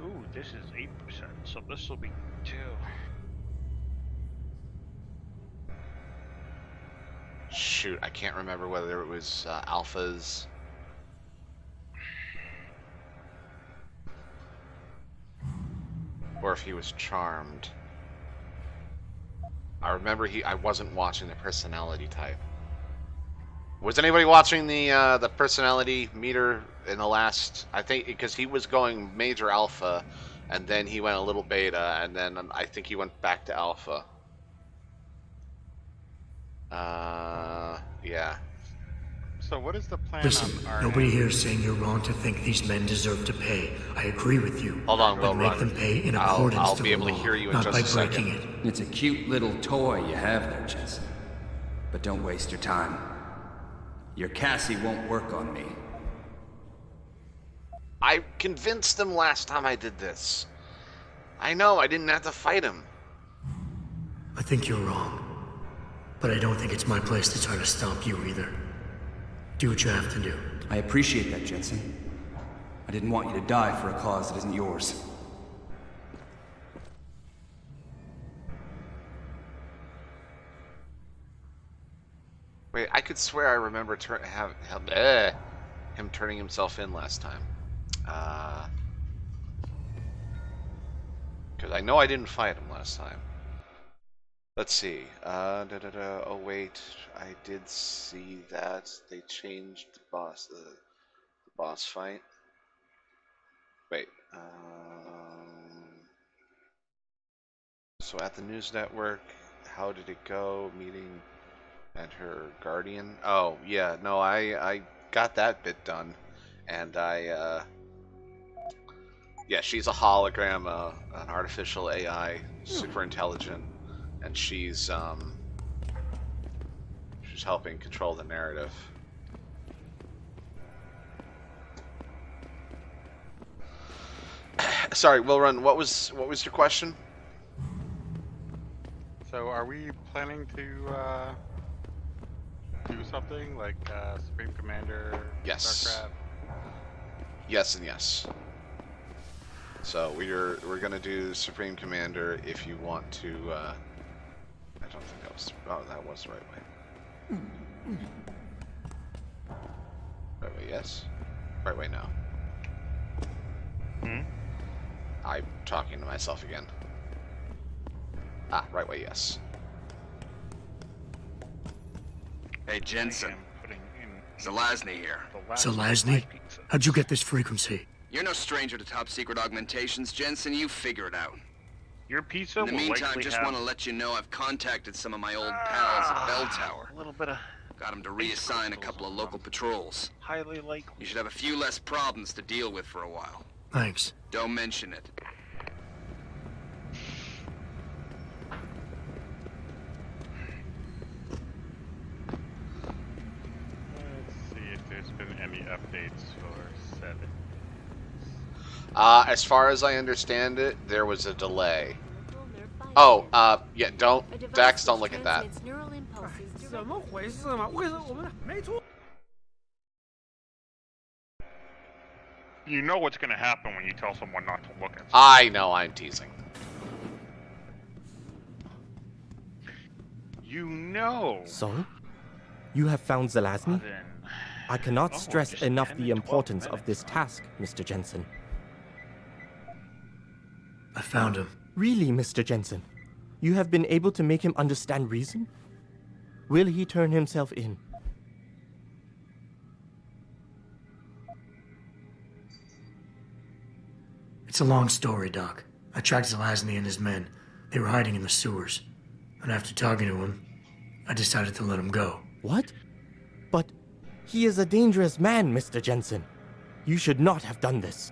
Ooh, this is 8%, so this will be 2. Shoot, I can't remember whether it was alphas. Or if he was charmed. I remember I wasn't watching the personality type. Was anybody watching the personality meter in the last? I think because he was going major alpha, and then he went a little beta, and then I think he went back to alpha. Yeah. So what is the plan? Listen, on nobody here is saying you're wrong to think these men deserve to pay. I agree with you. Hold on, but make them pay in accordance I'll to be the able to law, hear you in not just by a breaking second. it. It's a cute little toy you have there, Jensen. But don't waste your time. Your Cassie won't work on me. I convinced him last time I did this. I know, I didn't have to fight him. I think you're wrong. But I don't think it's my place to try to stop you either. Do what you have to do. I appreciate that, Jensen. I didn't want you to die for a cause that isn't yours. Wait, I could swear I remember him turning himself in last time. Because I know I didn't fight him last time. Let's see. Oh wait, I did see that they changed the boss fight. Wait. So at the news network, how did it go? Meeting and her guardian. Oh yeah, no, I got that bit done, and yeah, she's a hologram, an artificial AI, super intelligent, and she's helping control the narrative. sorry, Will Run. What was your question? So, are we planning to do something like Supreme Commander? Yes. StarCraft? Yes and yes. So we're gonna do Supreme Commander if you want to. I don't think that was. Oh, that was the right way. Right way, yes. Right way, no. I'm talking to myself again. Ah, right way, yes. Hey, Jensen. Zelazny here. Zelazny? How'd you get this frequency? You're no stranger to top secret augmentations, Jensen. You figure it out. Your pizza In the will meantime, likely just have want to let you know I've contacted some of my old pals at Bell Tower. a little bit of... Got them to reassign a couple of local patrols. Highly likely. You should have a few less problems to deal with for a while. Thanks. Don't mention it. Let's see if there's been any updates for 7. As far as I understand it, there was a delay. Oh, yeah, Dax, don't look at that. 怎么回事嘛？为什么我们没出？ You know what's going to happen when you tell someone not to look at something. I know, I'm teasing. You know. So? You have found Zelazny? I cannot stress enough the importance of this task, Mr. Jensen. I found him. Really, Mr. Jensen? You have been able to make him understand reason? Will he turn himself in? It's a long story, Doc. I tracked Zelazny and his men. They were hiding in the sewers. And after talking to him, I decided to let him go. What? But he is a dangerous man, Mr. Jensen. You should not have done this.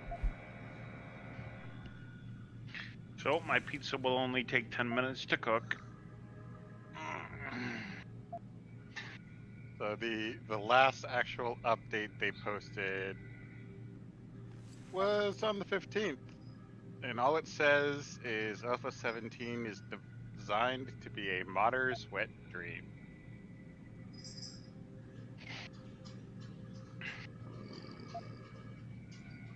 So, my pizza will only take 10 minutes to cook. So the last actual update they posted was on the 15th. And all it says is Alpha 17 is designed to be a modder's wet dream.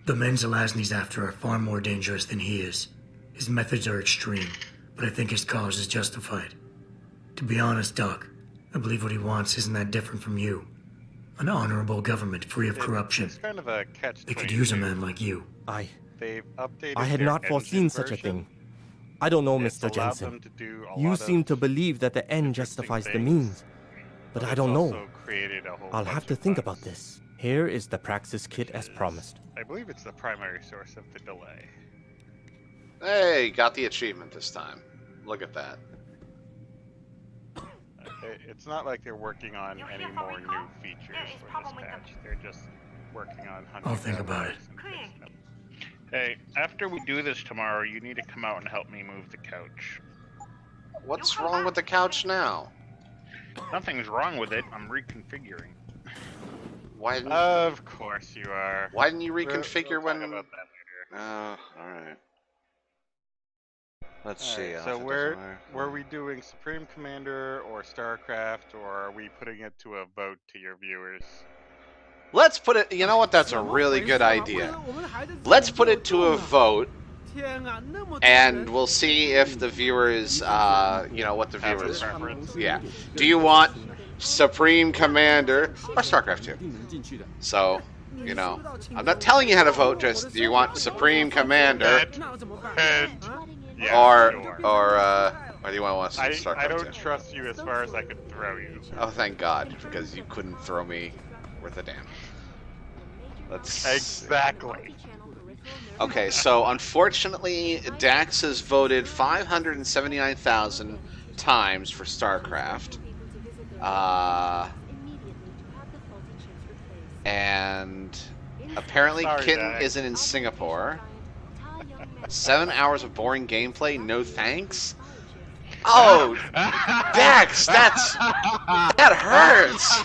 The men Zelazny's after are far more dangerous than he is. His methods are extreme, but I think his cause is justified. To be honest, Doc, I believe what he wants isn't that different from you. An honorable government free of corruption. It's kind of a catch-22. They could use a man like you. They've updated I had their not foreseen engine such a version. thing. I don't know, It's Mr. allowed Jensen. them to do a You lot seem of to believe that the end justifies the things. means. But I It's don't know. also created a whole I'll bunch have to of think bugs. about this. Here is the Praxis kit as promised. I believe it's the primary source of the delay. Hey, got the achievement this time. Look at that. It's not like they're working on any more new features for this patch. They're just working on hundreds I'll think of about it. bugs. Hey, after we do this tomorrow, you need to come out and help me move the couch. What's wrong with the couch now? Nothing's wrong with it. I'm reconfiguring. Why? Of course you are. Why didn't you reconfigure we'll when? talk about that later. Oh, all right. Let's All see. right, so were we doing Supreme Commander or StarCraft, or are we putting it to a vote to your viewers? Let's put it. You know what? That's a really good idea. Let's put it to a vote, and we'll see if the viewers, you know, what the Have a viewers. preference? Yeah. Do you want Supreme Commander or StarCraft 2? So, you know, I'm not telling you how to vote. Just do you want Supreme Commander, or do you want to watch StarCraft 2? I don't trust you as far as I could throw you. Oh, thank God, because you couldn't throw me worth a damn. Let's Exactly. Okay, so unfortunately, Dax has voted 579,000 times for StarCraft. And apparently Sorry, Kitten Dax. isn't in Singapore. 7 hours of boring gameplay, no thanks? Oh, Dax, that hurts.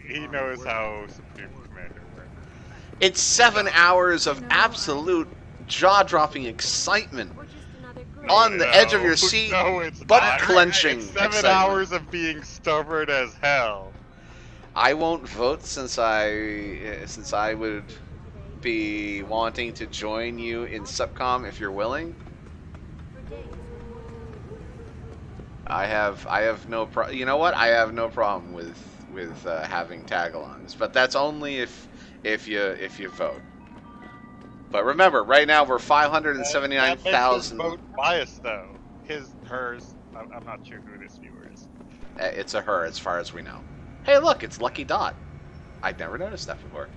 He knows how Supreme Commander works. It's 7 hours of absolute jaw-dropping excitement. On the edge of your seat, No, it's butt not. clenching. It's 7 excitement. hours of being stubborn as hell. I won't vote since I would be wanting to join you in Subcom if you're willing. I have no you know what? I have no problem with having tagalongs, but that's only if you vote. But remember, right now we're 579,000. Vote bias though. Hers. I'm not sure who this viewer is. It's a her, as far as we know. Hey, look, it's Lucky Dot. I'd never noticed that before.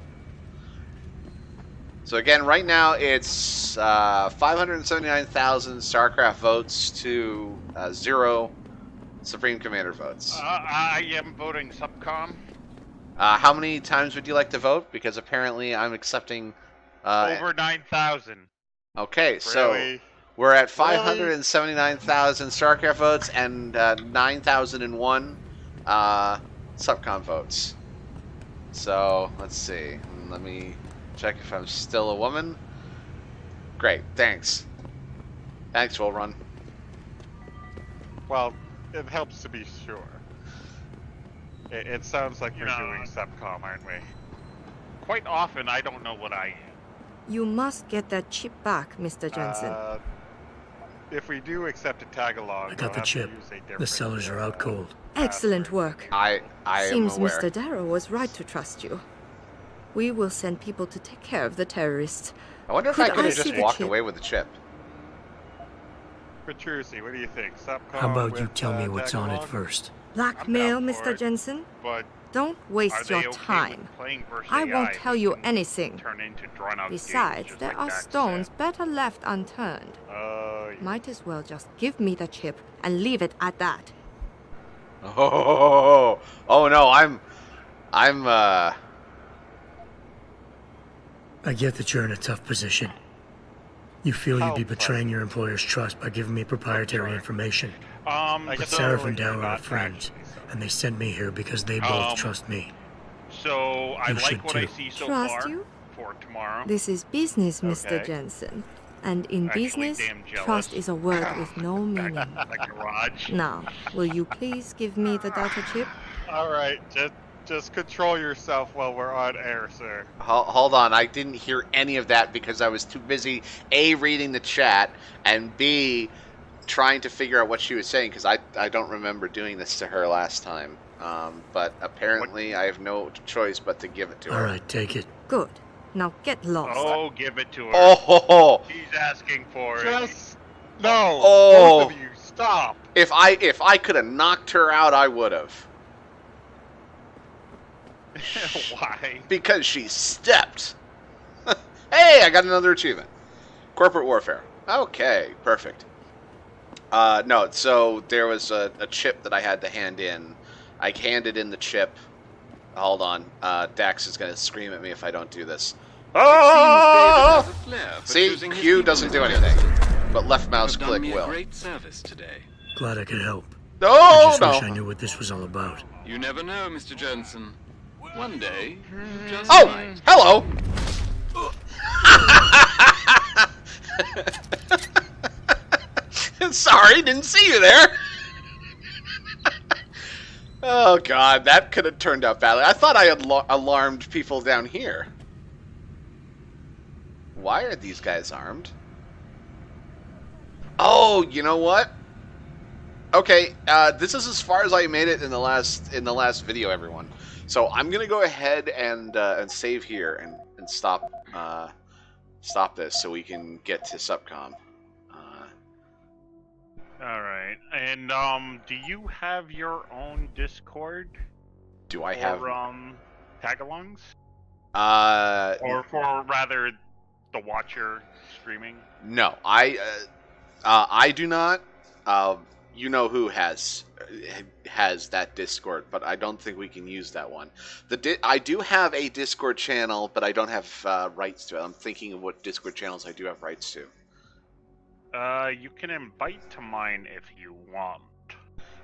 So again, right now it's 579,000 StarCraft votes to 0 Supreme Commander votes. I am voting Subcom. How many times would you like to vote? Because apparently I'm accepting... Over 9,000. Okay, so we're at 579,000 StarCraft votes and 9,001 Subcom votes. So, let's see. Let me check if I'm still a woman. Great, thanks. Thanks, Will Run. Well, it helps to be sure. It sounds like we're doing Subcom, aren't we? Quite often, I don't know what I am. You must get that chip back, Mr. Jensen. If we do accept a tag-along, I got the chip. The sellers are out cold. Excellent work. I Seems am aware. Mr. Darrow was right to trust you. We will send people to take care of the terrorists. I wonder if I could have just walked away with the chip. Petrucci, what do you think? Subcom How about you with, tell me what's on it tag-along? first? Blackmail, Mr. Jensen? But don't waste your time. I won't tell you anything. Besides, there are stones better left unturned. Might as well just give me the chip and leave it at that. Oh no, I'm I get that you're in a tough position. You feel you'd be betraying your employer's trust by giving me proprietary information. But Sarah and Darrow are friends, and they sent me here because they both trust me. So I You like should what too. I see so Trust far you? for tomorrow. This is business, Mr. Okay. Jensen. And in Actually, business, damn jealous. trust is a word with no meaning. Like garage. Now, will you please give me the data chip? all right, just control yourself while we're on air, sir. Hold on, I didn't hear any of that because I was too busy A, reading the chat, and B, trying to figure out what she was saying, because I don't remember doing this to her last time. But apparently I have no choice but to give it to her. Alright, take it. Good. Now get lost. Oh, give it to her. Oh! She's asking for it. Just no. Oh. Both of you, stop. If I could have knocked her out, I would have. Why? Because she stepped. Hey, I got another achievement. Corporate warfare. Okay, perfect. No, so there was a chip that I had to hand in. I handed in the chip. Hold on. Dax is going to scream at me if I don't do this. Oh! See, Q doesn't do anything, but left mouse click will. Great service today. Glad I could help. No, I just no. wish I knew what this was all about. You never know, Mr. Jensen. One day, you just Oh, might. hello. Sorry, didn't see you there. Oh God, that could have turned out badly. I thought I had alarmed people down here. Why are these guys armed? Oh, you know what? Okay, this is as far as I made it in the last video, everyone. So I'm gonna go ahead and save here and stop this so we can get to Subcom. All right. And do you have your own Discord? Do I have tagalongs? Or for rather, the Watcher streaming? No, I do not. You know who has that Discord, but I don't think we can use that one. I do have a Discord channel, but I don't have rights to it. I'm thinking of what Discord channels I do have rights to. You can invite to mine if you want.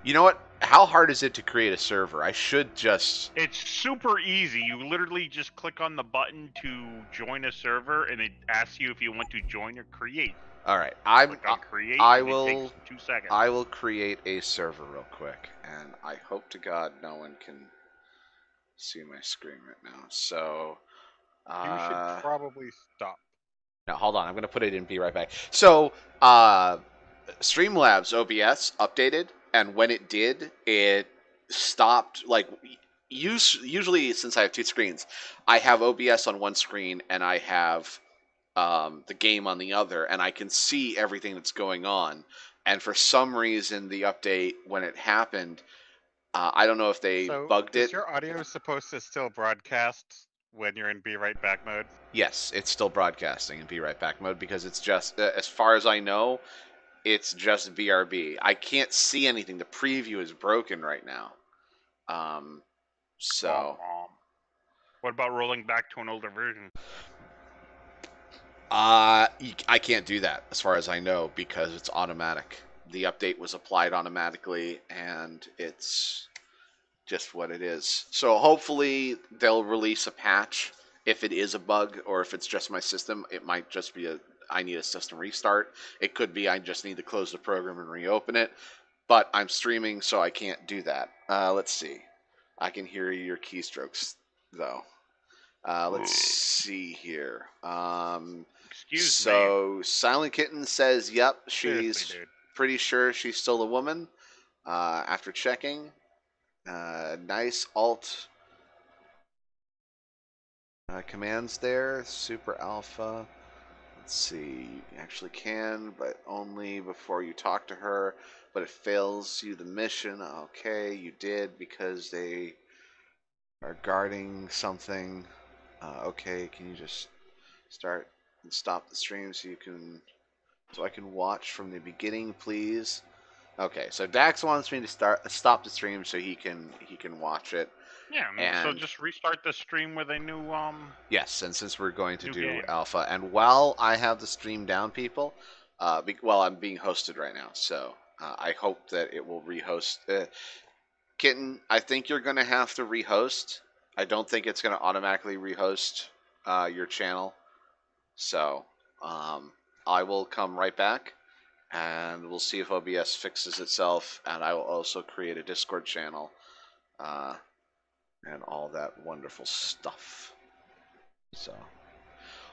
You know what? How hard is it to create a server? I should just... It's super easy. You literally just click on the button to join a server, and it asks you if you want to join or create. All right, Click on create, and it takes 2 seconds. I will create a server real quick, and I hope to God no one can see my screen right now. So, You should probably stop. now hold on. I'm gonna put it in. Be right back. So, Streamlabs OBS updated, and when it did, it stopped. Like, usually since I have two screens, I have OBS on one screen and I have the game on the other, and I can see everything that's going on. And for some reason, the update when it happened, I don't know if they bugged it. Is your audio supposed to still broadcast when you're in Be Right Back mode? Yes, it's still broadcasting in Be Right Back mode because it's just, as far as I know, it's just BRB. I can't see anything. The preview is broken right now. So. What about rolling back to an older version? I can't do that as far as I know because it's automatic. The update was applied automatically, and it's just what it is. So hopefully they'll release a patch if it is a bug, or if it's just my system. It might just be I need a system restart. It could be I just need to close the program and reopen it. But I'm streaming, so I can't do that. Let's see. I can hear your keystrokes, though. Let's see here. Excuse me. Silent Kitten says, yep, she's pretty sure she's still a woman. After checking. Nice alt commands there. Super Alpha. Let's see. You actually can, but only before you talk to her. But it fails you the mission. Okay, you did because they are guarding something. Okay, can you just start and stop the stream so I can watch from the beginning, please? Okay, so Dax wants me to stop the stream so he can watch it. Yeah, so just restart the stream with a new Yes, and since we're going to do game. alpha, and while I have the stream down, people, well, I'm being hosted right now, so I hope that it will rehost. Kitten, I think you're going to have to rehost. I don't think it's going to automatically rehost your channel. So I will come right back, and we'll see if OBS fixes itself, and I will also create a Discord channel and all that wonderful stuff. So,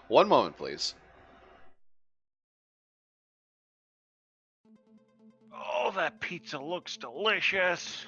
one moment, please. Oh, that pizza looks delicious.